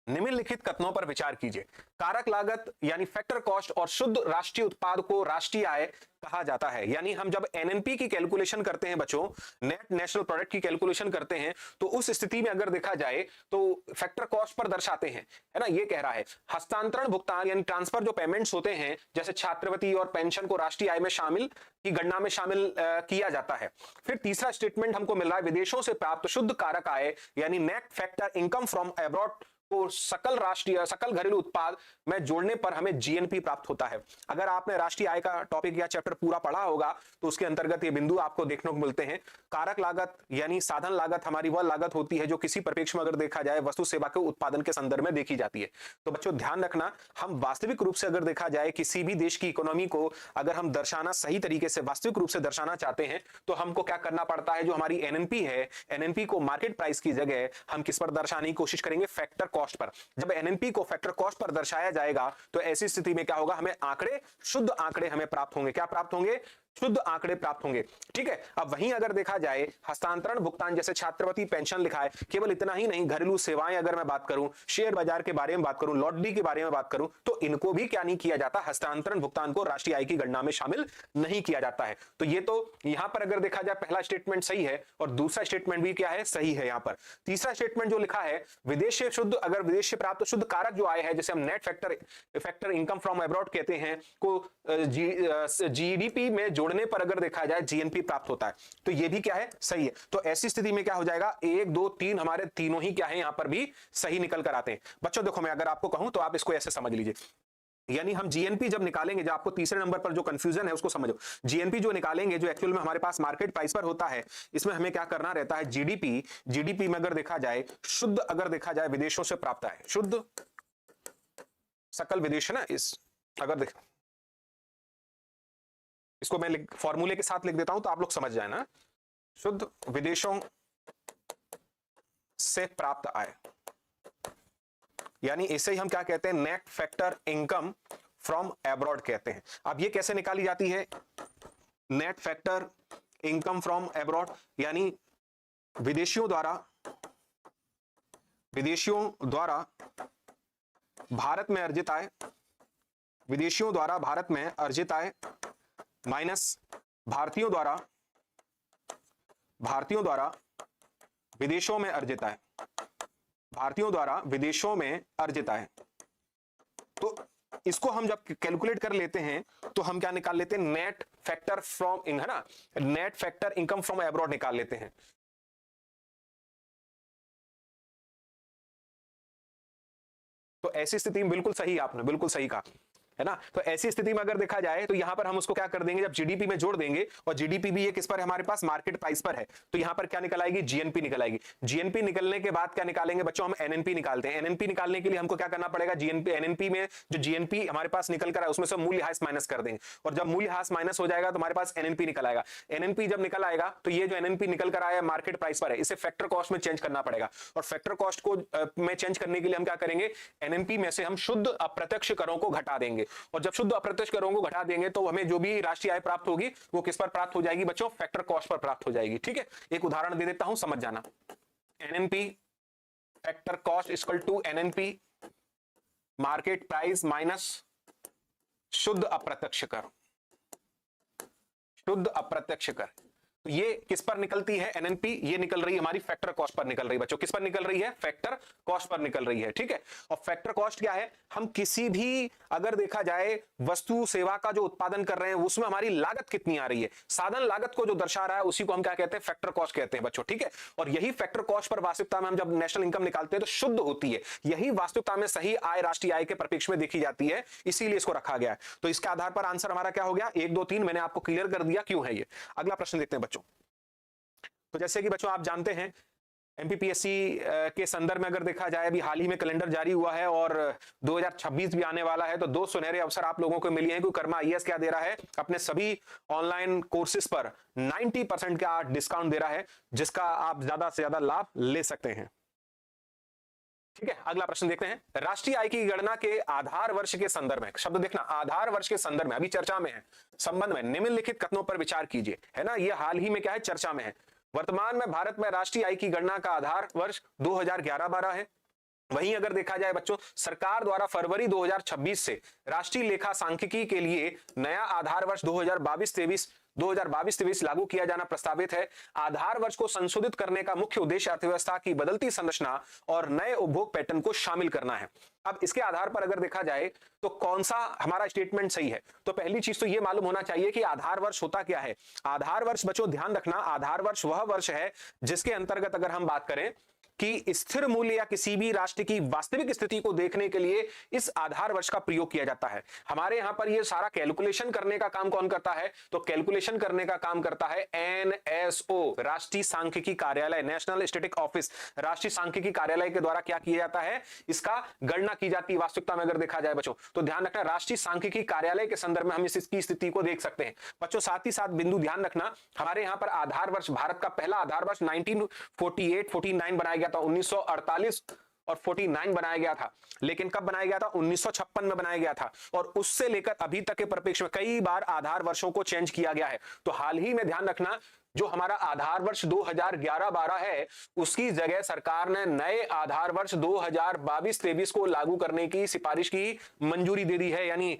निम्नलिखित कथनों पर विचार कीजिए। कारक लागत यानी फैक्टर कॉस्ट और शुद्ध राष्ट्रीय उत्पाद को राष्ट्रीय आय कहा जाता है। यानी हम जब एनएनपी की कैलकुलेशन करते हैं बच्चों, नेट नेशनल प्रोडक्ट की कैलकुलेशन करते हैं, तो उस स्थिति में अगर देखा जाए तो फैक्टर कॉस्ट पर दर्शाते हैं, है ना। ये कह रहा है हस्तांतरण भुगतान यानी ट्रांसफर जो पेमेंट्स होते हैं जैसे छात्रवृत्ति और पेंशन को राष्ट्रीय आय में शामिल की गणना में शामिल किया जाता है। फिर तीसरा स्टेटमेंट हमको मिल रहा है विदेशों से प्राप्त शुद्ध कारक आय यानी net factor income from abroad को सकल घरेलू उत्पाद में जोड़ने पर हमें जीएनपी प्राप्त होता है। अगर आपने राष्ट्रीय आय का टॉपिक या चैप्टर पूरा पढ़ा होगा तो उसके अंतर्गत ये बिंदु आपको देखने को मिलते हैं। कारक लागत यानी साधन लागत हमारी वह लागत होती है जो किसी परिप्रेक्ष्य में अगर देखा जाए वस्तु सेवा के उत्पादन के संदर्भ में देखी जाती है। तो बच्चों ध्यान रखना, हम वास्तविक रूप से अगर देखा जाए किसी भी देश की इकोनॉमी को अगर हम दर्शाना सही तरीके से वास्तविक रूप से दर्शाना चाहते हैं तो हमको क्या करना पड़ता है, जो हमारी एनएनपी है, एनएनपी को मार्केट प्राइस की जगह हम किस पर दर्शाने की कोशिश करेंगे, फैक्टर कॉस्ट पर। जब एनएनपी को फैक्टर कॉस्ट पर दर्शाया जाएगा तो ऐसी स्थिति में क्या होगा, हमें आंकड़े, शुद्ध आंकड़े हमें प्राप्त होंगे। क्या प्राप्त होंगे, शुद्ध आंकड़े प्राप्त होंगे, ठीक है। अब वहीं अगर देखा जाए हस्तांतरण भुगतान जैसे छात्रवृत्ति पेंशन लिखा है, केवल इतना ही नहीं, घरेलू सेवाएं अगर मैं बात करूं, शेयर बाजार के बारे में बात करूं, लॉटरी के बारे में बात करूं, तो इनको भी क्या नहीं किया जाता, हस्तांतरण भुगतान को राष्ट्रीय आय की गणना में शामिल नहीं किया जाता है। तो ये तो यहां पर अगर देखा जाए पहला स्टेटमेंट सही है और दूसरा स्टेटमेंट भी क्या है, सही है। यहां पर तीसरा स्टेटमेंट जो लिखा है विदेश से शुद्ध, अगर विदेश से प्राप्त शुद्ध कारक जो आय है जिसे हम net factor income from abroad कहते हैं को जीडीपी में जोड़ने पर अगर देखा जाए जीएनपी प्राप्त होता है। तो ये भी क्या है, सही है। तो ऐसी स्थिति में क्या हो जाएगा, 1 2 3 हमारे तीनों ही क्या है यहां पर भी सही निकल कर आते हैं। बच्चों देखो मैं अगर आपको कहूं तो आप इसको ऐसे समझ लीजिए, यानी हम जीएनपी जब निकालेंगे, जो आपको तीसरे नंबर पर जो कंफ्यूजन है उसको समझो, जीएनपी जो निकालेंगे जो एक्चुअल में हमारे पास मार्केट प्राइस पर होता है, इसमें हमें क्या करना रहता है, जीडीपी में अगर देखा जाए शुद्ध, अगर देखा जाए विदेशों से प्राप्त है, शुद्ध सकल विदेश है ना, इस अगर देख इसको मैं फॉर्मूले के साथ लिख देता हूं तो आप लोग समझ जाए ना, शुद्ध विदेशों से प्राप्त आय, यानी इसे ही हम क्या कहते हैं, net factor income from abroad कहते हैं। अब ये कैसे निकाली जाती है, net factor income from abroad, यानी विदेशियों द्वारा भारत में अर्जित आय, विदेशियों द्वारा भारत में अर्जित आय माइनस भारतीयों द्वारा विदेशों में अर्जित आय, भारतीयों द्वारा विदेशों में अर्जित आय। तो इसको हम जब कैलकुलेट कर लेते हैं तो हम क्या निकाल लेते हैं, नेट फैक्टर फ्रॉम इन, है ना, net factor income from abroad निकाल लेते हैं। तो ऐसी स्थिति में बिल्कुल सही, आपने बिल्कुल सही कहा, है ना। तो ऐसी स्थिति में अगर देखा जाए तो यहां पर हम उसको क्या कर देंगे, जब जीडीपी में जोड़ देंगे, और जीडीपी भी ये किस पर है हमारे पास, मार्केट प्राइस पर है, तो यहां पर क्या निकल आएगी, जीएनपी निकल आएगी। जीएनपी निकलने के बाद क्या निकालेंगे बच्चों, हम एनएनपी निकालते हैं। एनएनपी निकालने के लिए हमको क्या करना पड़ेगा, जीएनपी, एनएनपी में जो जीएनपी हमारे पास निकल कर आए उसमें से मूल्यह्रास माइनस कर देंगे, और जब मूल्यह्रास माइनस हो जाएगा तो हमारे पास एनएनपी निकल आएगा। एनएनपी जब निकल आएगा तो ये जो एनएनपी निकल कर आया मार्केट प्राइस पर है, इसे फैक्टर कॉस्ट में चेंज करना पड़ेगा, और फैक्टर कॉस्ट को में चेंज करने के लिए हम क्या करेंगे, एनएनपी में से हम शुद्ध अप्रत्यक्ष करों को घटा देंगे, और जब शुद्ध अप्रत्यक्ष करों को घटा देंगे तो हमें जो भी राष्ट्रीय आय प्राप्त होगी वो किस पर प्राप्त हो जाएगी बच्चों, फैक्टर कॉस्ट पर प्राप्त हो जाएगी। ठीक है, एक उदाहरण दे देता हूं, समझ जाना। NNP factor cost equal to NNP market price minus शुद्ध अप्रत्यक्ष कर, शुद्ध अप्रत्यक्ष कर। तो ये किस पर निकलती है, एनएनपी, ये निकल रही है हमारी फैक्टर कॉस्ट पर निकल रही है बच्चों, किस पर निकल रही है, फैक्टर कॉस्ट पर निकल रही है। ठीक है, और फैक्टर कॉस्ट क्या है, हम किसी भी अगर देखा जाए वस्तु सेवा का जो उत्पादन कर रहे हैं उसमें हमारी लागत कितनी आ रही है, साधन लागत को जो दर्शा रहा है उसी को हम क्या कहते हैं, फैक्टर कॉस्ट कहते हैं बच्चों। ठीक है, और यही फैक्टर कॉस्ट पर वास्तविकता में हम जब नेशनल इनकम निकालते हैं तो शुद्ध होती है, यही वास्तविकता में सही आय राष्ट्रीय आय के परिप्रेक्ष्य में देखी जाती है, इसीलिए इसको रखा गया है। तो इसके आधार पर आंसर हमारा क्या हो गया, 1 2 3 मैंने आपको क्लियर कर दिया क्यों है ये। अगला प्रश्न देखते हैं बच्चों। तो जैसे कि बच्चों आप जानते हैं एमपीपीएससी के संदर्भ में अगर देखा जाए, अभी हाल ही में कैलेंडर जारी हुआ है और 2026 भी आने वाला है, तो 2 सुनहरे अवसर आप लोगों को मिली हैं कि कर्मा आईएएस क्या दे रहा है, अपने सभी ऑनलाइन कोर्सेज पर 90% का डिस्काउंट दे रहा है, जिसका आप ज्यादा से ज्यादा लाभ ले सकते हैं। ठीक है, अगला प्रश्न देखते हैं। राष्ट्रीय आय की गणना के आधार वर्ष के संदर्भ में, शब्द देखना, आधार वर्ष के संदर्भ में अभी चर्चा में है, संबंध में निम्नलिखित कथनों पर विचार कीजिए, है ना, ये हाल ही में क्या है, चर्चा में है। वर्तमान में भारत में राष्ट्रीय आय की गणना का आधार वर्ष 2011-12 है। वहीं अगर देखा जाए बच्चों, सरकार द्वारा फरवरी 2026 से राष्ट्रीय लेखा सांख्यिकी के लिए नया आधार वर्ष 2022-23 लागू किया जाना प्रस्तावित है। आधार वर्ष को संशोधित करने का मुख्य उद्देश्य अर्थव्यवस्था की बदलती संरचना और नए उपभोग पैटर्न को शामिल करना है। अब इसके आधार पर अगर देखा जाए तो कौन सा हमारा स्टेटमेंट सही है, तो पहली चीज तो यह मालूम होना चाहिए कि आधार वर्ष होता क्या है। आधार वर्ष बच्चों ध्यान रखना, आधार वर्ष वह वर्ष है जिसके अंतर्गत अगर हम बात करें कि स्थिर मूल्य या किसी भी राष्ट्र की वास्तविक स्थिति को देखने के लिए इस आधार वर्ष का प्रयोग किया जाता है। हमारे यहां पर ये सारा कैलकुलेशन करने का काम कौन करता है, तो कैलकुलेशन करने का काम करता है एनएसओ, राष्ट्रीय सांख्यिकी कार्यालय, नेशनल स्टैटिस्टिक्स ऑफिस, राष्ट्रीय सांख्यिकी कार्यालय के द्वारा क्या किया जाता है, इसका गणना की जाती है वास्तविकता में अगर देखा जाए बच्चों। तो ध्यान रखना, राष्ट्रीय सांख्यिकी कार्यालय के संदर्भ में हम इसकी स्थिति को देख सकते हैं बच्चों। साथ ही साथ बिंदु ध्यान रखना, हमारे यहां पर आधार वर्ष, भारत का पहला आधार वर्ष 1948-49 बनाया गया था, 1948 और 49 बनाया गया था, लेकिन कब बनाया गया था, 1956 में बनाया गया था, और उससे लेकर अभी तक के परिप्रेक्ष्य में कई बार आधार वर्षों को चेंज किया गया है। तो हाल ही में ध्यान रखना, जो हमारा आधार वर्ष 2011-12 है उसकी जगह सरकार ने नए आधार वर्ष 2022-23 को लागू करने की सिफारिश की मंजूरी दे दी है, यानी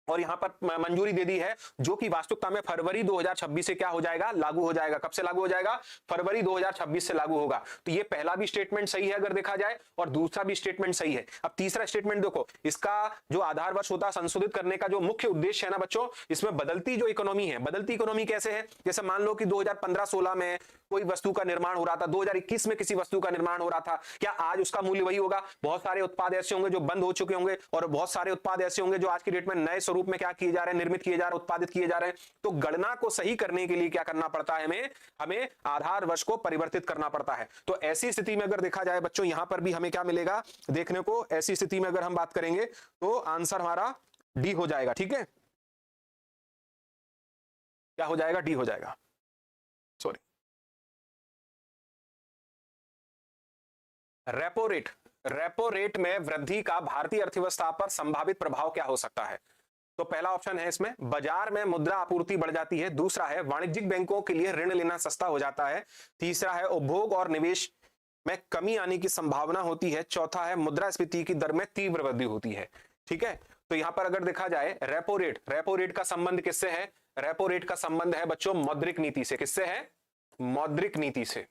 और यहां पर मंजूरी दे दी है, जो कि वास्तविकता में फरवरी 2026 से क्या हो जाएगा, लागू हो जाएगा। कब से लागू हो जाएगा, फरवरी 2026 से लागू होगा। तो ये पहला भी स्टेटमेंट सही है अगर देखा जाए, और दूसरा भी स्टेटमेंट सही है। अब तीसरा स्टेटमेंट देखो, इसका जो आधार वर्ष होता है संशोधित करने का जो मुख्य उद्देश्य है ना बच्चों, इसमें बदलती जो इकोनॉमी है, बदलती इकोनॉमी कैसे है, जैसे मान लो कि 2015-16 में कोई वस्तु का निर्माण हो रहा था, 2021 में किसी वस्तु का निर्माण हो रहा था, क्या आज उसका मूल्य वही होगा? बहुत सारे उत्पाद ऐसे होंगे जो बंद हो चुके होंगे, और बहुत सारे उत्पाद ऐसे होंगे जो आज की डेट में नए स्वरूप में क्या किए जा रहे हैं, निर्मित किए जा रहे हैं, उत्पादित किए जा रहे हैं। तो गणना को सही करने के लिए क्या करना पड़ता है, हमें आधार वर्ष को परिवर्तित करना पड़ता है। तो ऐसी स्थिति में अगर देखा जाए बच्चों, यहां पर भी हमें क्या मिलेगा देखने को, ऐसी स्थिति में अगर हम बात करेंगे तो आंसर हमारा डी हो जाएगा। ठीक है, क्या हो जाएगा, डी हो जाएगा, सॉरी। रेपो रेट में वृद्धि का भारतीय अर्थव्यवस्था पर संभावित प्रभाव क्या हो सकता है? तो पहला ऑप्शन है इसमें, बाजार में मुद्रा आपूर्ति बढ़ जाती है। दूसरा है वाणिज्यिक बैंकों के लिए ऋण लेना सस्ता हो जाता है। तीसरा है उपभोग और निवेश में कमी आने की संभावना होती है। चौथा है मुद्रास्फीति की दर में तीव्र वृद्धि होती है। ठीक है, तो यहां पर अगर देखा जाए रेपो रेट का संबंध किससे है? रेपो रेट का संबंध है बच्चों मौद्रिक नीति से। किससे है? मौद्रिक नीति से।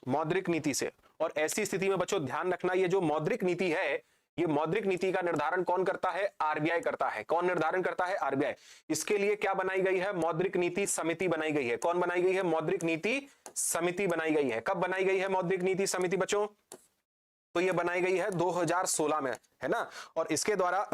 मौद्रिक नीति से। और ऐसी स्थिति में बच्चों ध्यान रखना, ये जो मौद्रिक नीति है, ये मौद्रिक नीति का निर्धारण कौन करता है? आरबीआई करता है। कौन निर्धारण करता है? आरबीआई। इसके लिए क्या बनाई गई है? मौद्रिक नीति समिति बनाई गई है। कौन बनाई गई है? मौद्रिक नीति समिति बनाई गई है। कब बनाई गई है मौद्रिक नीति समिति बच्चों? तो ये बनाई गई है 2016 में, है ना। और इसके द्वारा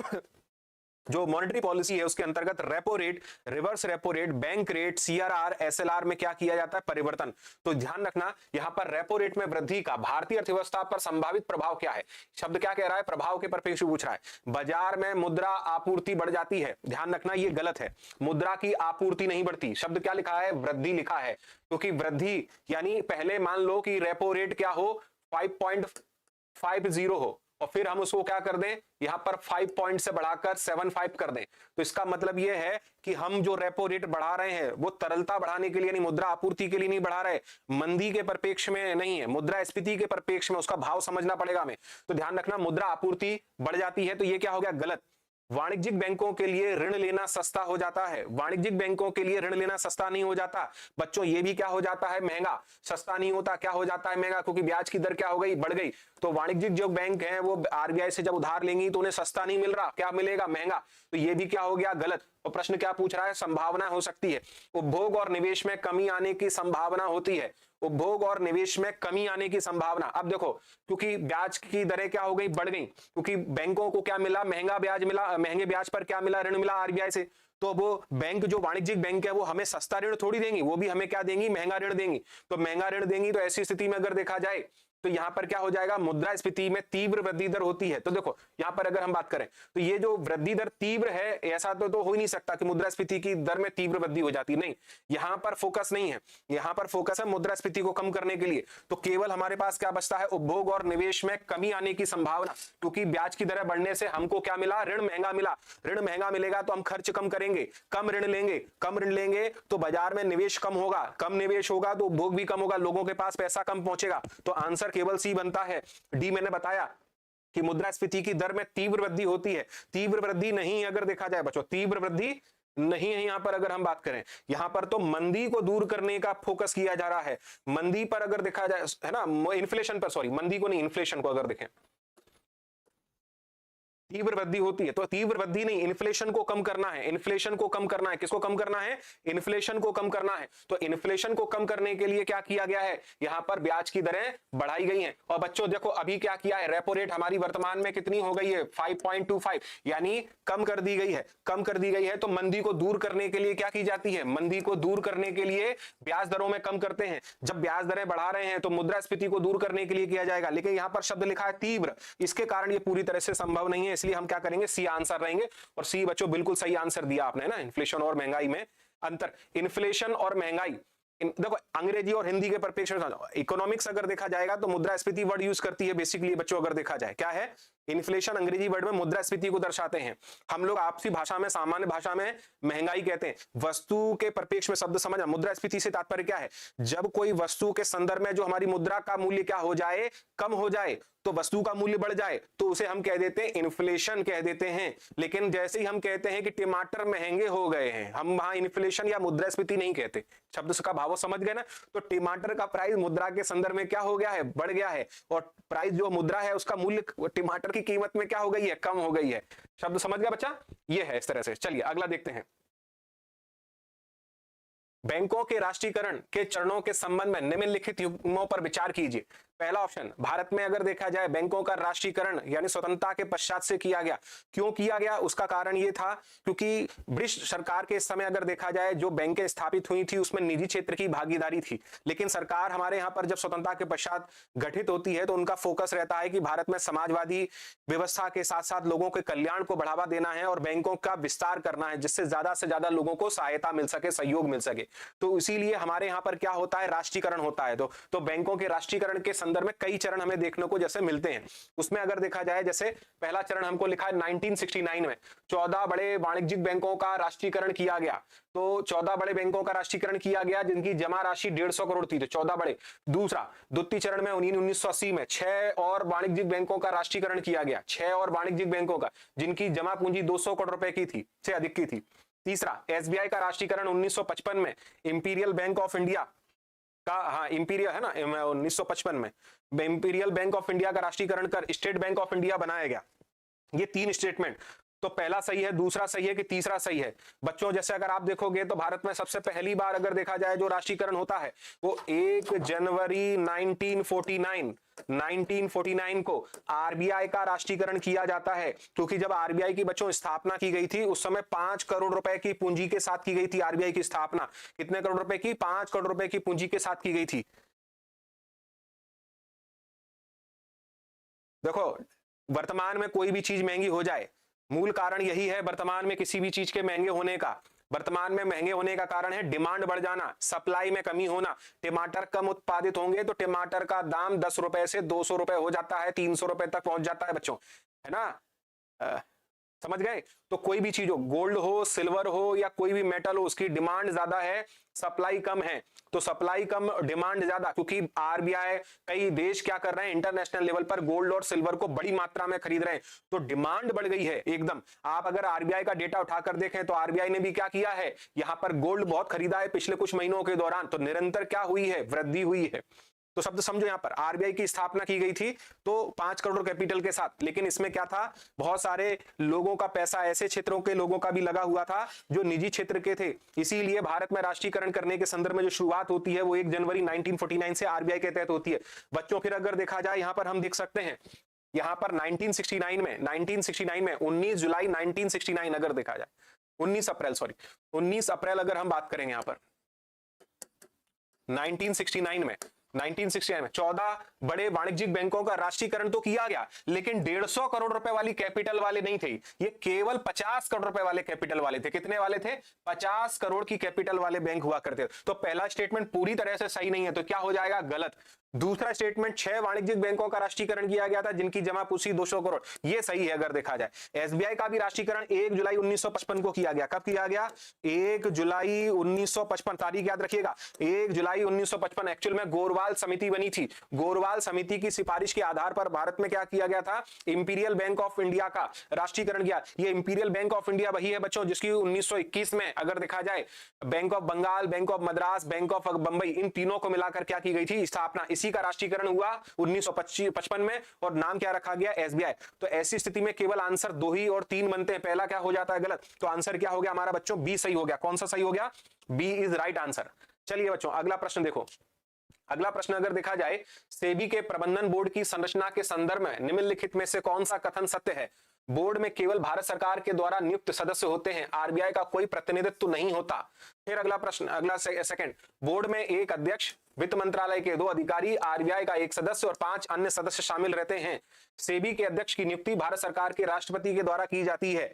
जो मॉनेटरी पॉलिसी है उसके अंतर्गत repo rate, reverse repo rate, bank rate, CRR, SLR में क्या किया जाता है? परिवर्तन। तो ध्यान रखना, यहां पर रेपो रेट में वृद्धि का भारतीय अर्थव्यवस्था पर संभावित प्रभाव क्या है? शब्द क्या कह रहा है? प्रभाव के परिप्रेक्ष्य पूछ रहा है। बाजार में मुद्रा आपूर्ति बढ़ जाती है। ध्यान रखना ये गलत है, मुद्रा की आपूर्ति नहीं बढ़ती। शब्द क्या लिखा है? वृद्धि लिखा है। क्योंकि वृद्धि यानी पहले मान लो कि रेपो रेट क्या हो? 5.50 हो, और फिर हम उसको क्या कर दें? यहां पर 5 पॉइंट से बढ़ाकर 7.5 कर दें। तो इसका मतलब यह है कि हम जो रेपो रेट बढ़ा रहे हैं वो तरलता बढ़ाने के लिए नहीं, मुद्रा आपूर्ति के लिए नहीं बढ़ा रहे, मंदी के परिप्रेक्ष्य में नहीं है, मुद्रास्फीति के परिप्रेक्ष्य में उसका भाव समझना पड़ेगा हमें। तो ध्यान रखना, मुद्रा आपूर्ति बढ़ जाती है तो ये क्या हो गया? गलत। वाणिज्यिक बैंकों के लिए ऋण लेना सस्ता हो जाता है। वाणिज्यिक बैंकों के लिए ऋण लेना सस्ता नहीं हो जाता बच्चों, ये भी क्या हो जाता है? महंगा। सस्ता नहीं होता, क्या हो जाता है? महंगा, क्योंकि ब्याज की दर क्या हो गई? बढ़ गई। तो वाणिज्यिक जो बैंक हैं वो आरबीआई से जब उधार लेंगी तो उन्हें सस्ता नहीं मिल रहा, क्या मिलेगा? महंगा। तो ये भी क्या हो गया? गलत। तो प्रश्न क्या पूछ रहा है? संभावना हो सकती है। उपभोग और निवेश में कमी आने की संभावना होती है। उपभोग और निवेश में कमी आने की संभावना। अब देखो, क्योंकि ब्याज की दरें क्या हो गई? बढ़ गई, क्योंकि बैंकों को क्या मिला? महंगा ब्याज मिला। महंगे ब्याज पर क्या मिला? ऋण मिला आरबीआई से। तो वो बैंक, जो वाणिज्यिक बैंक है, वो हमें सस्ता ऋण थोड़ी देंगी, वो भी हमें क्या देंगी? महंगा ऋण देंगी। तो महंगा ऋण देंगी तो ऐसी स्थिति में अगर देखा जाए तो यहां पर क्या हो जाएगा? मुद्रास्फीति में तीव्र वृद्धि दर होती है। तो देखो यहां पर अगर हम बात करें तो ये जो वृद्धि दर तीव्र है, ऐसा तो हो ही नहीं सकता कि मुद्रास्फीति की दर में तीव्र वृद्धि हो जाती। नहीं, यहां पर फोकस नहीं है, यहां पर फोकस है मुद्रास्फीति को कम करने के लिए। तो केवल हमारे पास क्या बचता है? उपभोग और निवेश में कमी आने की संभावना, क्योंकि ब्याज की दरें बढ़ने से हमको क्या मिला? ऋण महंगा मिला। ऋण महंगा मिलेगा तो हम खर्च कम करेंगे, कम ऋण लेंगे। कम ऋण लेंगे तो बाजार में निवेश कम होगा, कम निवेश होगा तो उपभोग भी कम होगा, लोगों के पास पैसा कम पहुंचेगा। तो आंसर केवल सी बनता है। डी मैंने बताया कि मुद्रास्फीति की दर में तीव्र वृद्धि होती है। तीव्र वृद्धि नहीं अगर देखा जाए बच्चों, तीव्र वृद्धि नहीं है। यहां पर अगर हम बात करें, यहां पर तो मंदी को दूर करने का फोकस किया जा रहा है। मंदी पर अगर देखा जाए, है ना, इन्फ्लेशन पर, सॉरी मंदी को नहीं, इन्फ्लेशन को अगर देखें, तीव्र वृद्धि होती है। तो तीव्र वृद्धि नहीं, इन्फ्लेशन को कम करना है। इन्फ्लेशन को कम करना है। किसको कम करना है? इन्फ्लेशन को कम करना है। तो इन्फ्लेशन को कम करने के लिए क्या किया गया है? यहां पर ब्याज की दरें बढ़ाई गई हैं। और बच्चों देखो अभी क्या किया है? रेपो रेट हमारी वर्तमान में कितनी हो गई है? 5.25, यानी कम कर दी गई है। कम कर दी गई है तो मंदी को दूर करने के लिए क्या की जाती है? मंदी को दूर करने के लिए ब्याज दरों में कम करते हैं। जब ब्याज दरें बढ़ा रहे हैं तो मुद्रास्फीति को दूर करने के लिए किया जाएगा। लेकिन यहां पर शब्द लिखा है तीव्र, इसके कारण ये पूरी तरह से संभव नहीं है। इसलिए हम क्या करेंगे? सी आंसर रहेंगे। और सी बच्चों बिल्कुल सही आंसर दिया आपने ना। इन्फ्लेशन और महंगाई में अंतर, इन्फ्लेशन और महंगाई, देखो अंग्रेजी और हिंदी के परिप्रेक्ष्य में इकोनॉमिक्स अगर देखा जाएगा तो मुद्रास्फीति वर्ड यूज करती है बेसिकली बच्चों। अगर देखा जाए क्या है? इन्फ्लेशन अंग्रेजी वर्ड में मुद्रास्फीति को दर्शाते हैं। हम लोग आपसी भाषा में, सामान्य भाषा में महंगाई कहते हैं। वस्तु के परिप्रेक्ष्य में शब्द समझना, मुद्रास्फीति से तात्पर्य क्या है? जब कोई वस्तु के संदर्भ में जो हमारी मुद्रा का मूल्य क्या हो जाए? कम हो जाए, तो वस्तु का मूल्य बढ़ जाए तो उसे हम कह देते हैं इन्फ्लेशन कह देते हैं। लेकिन जैसे ही हम कहते हैं कि टमाटर महंगे हो गए हैं, हम वहां इन्फ्लेशन या मुद्रास्फीति नहीं कहते। शब्द का भाव समझ गए ना? तो टमाटर का प्राइस मुद्रा के संदर्भ में क्या हो गया है? बढ़ गया है। और प्राइस जो मुद्रा है उसका मूल्य टमाटर की कीमत में क्या हो गई है? कम हो गई है। शब्द समझ गया बच्चा? ये है इस तरह से। चलिए अगला देखते हैं। बैंकों के राष्ट्रीयकरण के चरणों के संबंध में निम्नलिखित युग्मों पर विचार कीजिए। पहला ऑप्शन, भारत में अगर देखा जाए बैंकों का राष्ट्रीयकरण यानी स्वतंत्रता के पश्चात से किया गया। क्यों किया गया? उसका कारण यह था क्योंकि ब्रिटिश सरकार के समय अगर देखा जाए जो बैंकें स्थापित हुई थी उसमें निजी क्षेत्र की भागीदारी थी। लेकिन सरकार हमारे यहाँ पर जब स्वतंत्रता के पश्चात गठित होती है तो उनका फोकस रहता है कि भारत में समाजवादी व्यवस्था के साथ साथ लोगों के कल्याण को बढ़ावा देना है और बैंकों का विस्तार करना है, जिससे ज्यादा से ज्यादा लोगों को सहायता मिल सके, सहयोग मिल सके। तो इसीलिए हमारे यहाँ पर क्या होता है? राष्ट्रीयकरण होता है। तो बैंकों के राष्ट्रीयकरण के संदर्भ में कई चरण हमें देखने को जैसे मिलते हैं। उसमें अगर देखा जाए, जैसे पहला चरण हमको लिखा है 1969 में 14 बड़े वाणिज्यिक बैंकों का राष्ट्रीयकरण किया गया। तो 14 बड़े बैंकों का राष्ट्रीयकरण किया गया जिनकी जमा राशि 150 करोड़ थी, तो 14 बड़े। दूसरा, द्वितीय चरण में 1980 में 6 और वाणिज्यिक बैंकों का राष्ट्रीयकरण किया गया, 6 और वाणिज्यिक बैंकों का जिनकी जमा पूंजी 200 करोड़ रुपए की थी, से अधिक की थी। तीसरा, एसबीआई का राष्ट्रीयकरण 1955 में इंपीरियल बैंक ऑफ इंडिया का, हाँ इंपीरियल है ना, 1955 में इंपीरियल बैंक ऑफ इंडिया का राष्ट्रीयकरण कर स्टेट बैंक ऑफ इंडिया बनाया गया। ये 3 स्टेटमेंट, तो पहला सही है, दूसरा सही है कि तीसरा सही है? बच्चों जैसे अगर आप देखोगे तो भारत में सबसे पहली बार अगर देखा जाए जो राष्ट्रीयकरण होता है वो 1 जनवरी 1949 को आरबीआई का राष्ट्रीयकरण किया जाता है, क्योंकि जब आरबीआई की बच्चों स्थापना की गई थी उस समय 5 करोड़ रुपए की पूंजी के साथ की गई थी। आरबीआई की स्थापना कितने करोड़ रुपए की? 5 करोड़ रुपए की पूंजी के साथ की गई थी। देखो, वर्तमान में कोई भी चीज महंगी हो जाए, मूल कारण यही है वर्तमान में किसी भी चीज के महंगे होने का, वर्तमान में महंगे होने का कारण है डिमांड बढ़ जाना, सप्लाई में कमी होना। टमाटर कम उत्पादित होंगे तो टमाटर का दाम 10 रुपए से 200 रुपए हो जाता है, 300 रुपए तक पहुंच जाता है बच्चों, है ना? समझ गए? तो कोई भी चीज हो, गोल्ड हो, सिल्वर हो या कोई भी मेटल हो, उसकी डिमांड ज्यादा है, सप्लाई कम है। तो सप्लाई कम, डिमांड ज्यादा, क्योंकि आरबीआई कई देश क्या कर रहे हैं, इंटरनेशनल लेवल पर गोल्ड और सिल्वर को बड़ी मात्रा में खरीद रहे हैं, तो डिमांड बढ़ गई है एकदम। आप अगर आरबीआई का डेटा उठाकर देखें तो आरबीआई ने भी क्या किया है, यहां पर गोल्ड बहुत खरीदा है पिछले कुछ महीनों के दौरान, तो निरंतर क्या हुई है, वृद्धि हुई है। तो शब्द समझो, यहां पर आरबीआई की स्थापना की गई थी तो 5 करोड़ कैपिटल के साथ, लेकिन इसमें क्या था, बहुत सारे लोगों का पैसा, ऐसे क्षेत्रों के लोगों का भी लगा हुआ था जो निजी क्षेत्र के थे। इसीलिए भारत में राष्ट्रीयकरण करने के संदर्भ में जो शुरुआत होती है वो 1 जनवरी 1949 से आरबीआई के तहत होती है। बच्चों फिर अगर देखा जाए यहां पर हम देख सकते हैं, यहां पर 1969 में 19 जुलाई 1969 अगर देखा जाए, 19 अप्रैल अगर हम बात करेंगे यहां पर 1969 में 14 बड़े वाणिज्यिक बैंकों का राष्ट्रीयकरण तो किया गया, लेकिन 150 करोड़ रुपए वाली कैपिटल वाले नहीं थे, ये केवल 50 करोड़ रुपए वाले कैपिटल वाले थे। कितने वाले थे? 50 करोड़ की कैपिटल वाले बैंक हुआ करते थे। तो पहला स्टेटमेंट पूरी तरह से सही नहीं है, तो क्या हो जाएगा, गलत। दूसरा स्टेटमेंट, 6 वाणिज्यिक बैंकों का राष्ट्रीयकरण किया गया था जिनकी जमा पूंजी 200 करोड़, ये सही है अगर देखा जाए। एसबीआई का भी राष्ट्रीयकरण 1 जुलाई 1955 को किया गया। कब किया गया? 1 जुलाई 1955, तारीख याद रखिएगा, 1 जुलाई 1955। एक्चुअल में गोरवाल समिति बनी थी, गोरवाल समिति की सिफारिश के आधार पर भारत में क्या किया गया था, इंपीरियल बैंक ऑफ इंडिया का राष्ट्रीयकरण किया। ये इंपीरियल बैंक ऑफ इंडिया वही है बच्चों जिसकी 1921 में अगर देखा जाए Bank of Bengal, Bank of Madras, Bank of Bambai, इन तीनों को मिलाकर क्या की गई थी, स्थापना। इसी का राष्ट्रीयकरण हुआ 1955 में और नाम क्या रखा गया, एसबीआई। तो ऐसी स्थिति में केवल आंसर 2 ही और 3 बनते हैं, पहला क्या हो जाता है, गलत। तो आंसर क्या हो गया हमारा बच्चों, बी सही हो गया। कौन सा सही हो गया? B is right answer. चलिए बच्चों अगला प्रश्न देखो। अगला प्रश्न अगर देखा जाए, सेबी के प्रबंधन बोर्ड की संरचना के संदर्भ में निम्नलिखित में से कौन सा कथन सत्य है? बोर्ड में केवल भारत सरकार के द्वारा नियुक्त सदस्य होते हैं, आरबीआई का कोई प्रतिनिधित्व नहीं होता। फिर अगला प्रश्न, अगला सेकंड, बोर्ड में एक अध्यक्ष, वित्त मंत्रालय के 2 अधिकारी, आरबीआई का 1 सदस्य और 5 अन्य सदस्य शामिल रहते हैं। सेबी के अध्यक्ष की नियुक्ति भारत सरकार के राष्ट्रपति के द्वारा की जाती है।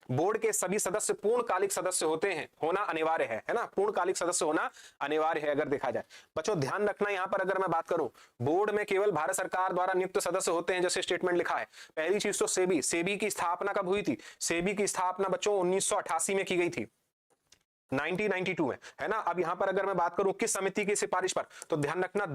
बोर्ड के सभी सदस्य पूर्णकालिक सदस्य होते हैं, होना अनिवार्य है ना, पूर्णकालिक सदस्य होना अनिवार्य है अगर देखा जाए। बच्चों ध्यान रखना, यहां पर अगर मैं बात करूं, बोर्ड में केवल भारत सरकार द्वारा नियुक्त सदस्य होते हैं जैसे स्टेटमेंट लिखा है। पहली चीज तो सेबी की स्थापना कब हुई थी? सेबी की स्थापना बच्चों 1988 में की गई थी, 1992 में, है ना। अब यहां पर अगर मैं बात करूं किस समिति की सिफारिश पर, तो ध्यान रखना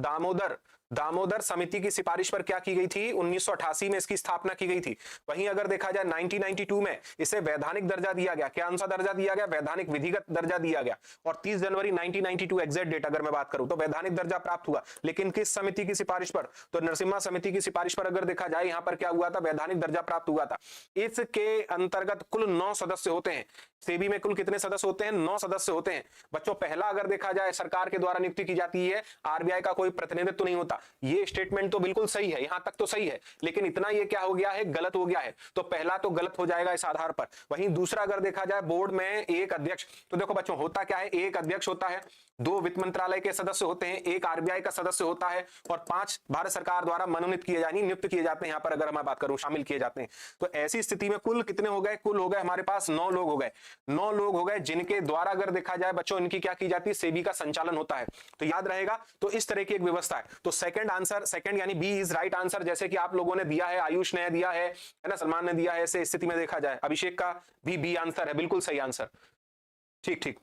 दामोदर समिति की सिफारिश पर क्या की गई थी, 1988 में इसकी स्थापना की गई थी। वहीं अगर देखा जाए 1992 में इसे वैधानिक दर्जा दिया गया। क्या सा दर्जा दिया गया? वैधानिक विधिगत दर्जा दिया गया। और 30 जनवरी 1992 एग्जैक्ट डेट अगर मैं बात करूं तो वैधानिक दर्जा प्राप्त हुआ। लेकिन किस समिति की सिफारिश पर? तो नरसिम्हा समिति की सिफारिश पर अगर देखा जाए यहां पर क्या हुआ था, वैधानिक दर्जा प्राप्त हुआ था। इसके अंतर्गत कुल 9 सदस्य होते हैं। सेबी में कुल कितने सदस्य होते हैं? 9 सदस्य होते हैं बच्चों। पहला अगर देखा जाए सरकार के द्वारा नियुक्ति की जाती है, आरबीआई का कोई प्रतिनिधित्व नहीं होता। ये स्टेटमेंट तो बिल्कुल सही है, यहां तक तो सही है, लेकिन इतना ये क्या हो गया है, गलत हो गया है। तो पहला तो गलत हो जाएगा इस आधार पर। वहीं दूसरा अगर देखा जाए बोर्ड में एक अध्यक्ष, तो देखो बच्चों होता क्या है, एक अध्यक्ष होता है, 2 वित्त मंत्रालय के सदस्य होते हैं, 1 आरबीआई का सदस्य होता है और 5 भारत सरकार द्वारा मनोनीत किए यानी नियुक्त किए जाते हैं। यहां पर अगर मैं बात करूं शामिल किए जाते हैं। तो ऐसी स्थिति में कुल कितने हो गए? कुल हो गए हमारे पास 9 लोग हो गए। 9 लोग हो गए जिनके द्वारा अगर देखा जाए बच्चों इनकी क्या की जाती है, सेबी का संचालन होता है। तो याद रहेगा, तो इस तरह की एक व्यवस्था है। तो सही सेकंड आंसर, सेकंड यानी बी इज राइट आंसर, जैसे कि आप लोगों ने दिया है, आयुष ने दिया है ना, सलमान ने दिया है, ऐसे स्थिति में देखा जाए अभिषेक का भी बी आंसर है, बिल्कुल सही आंसर। ठीक ठीक।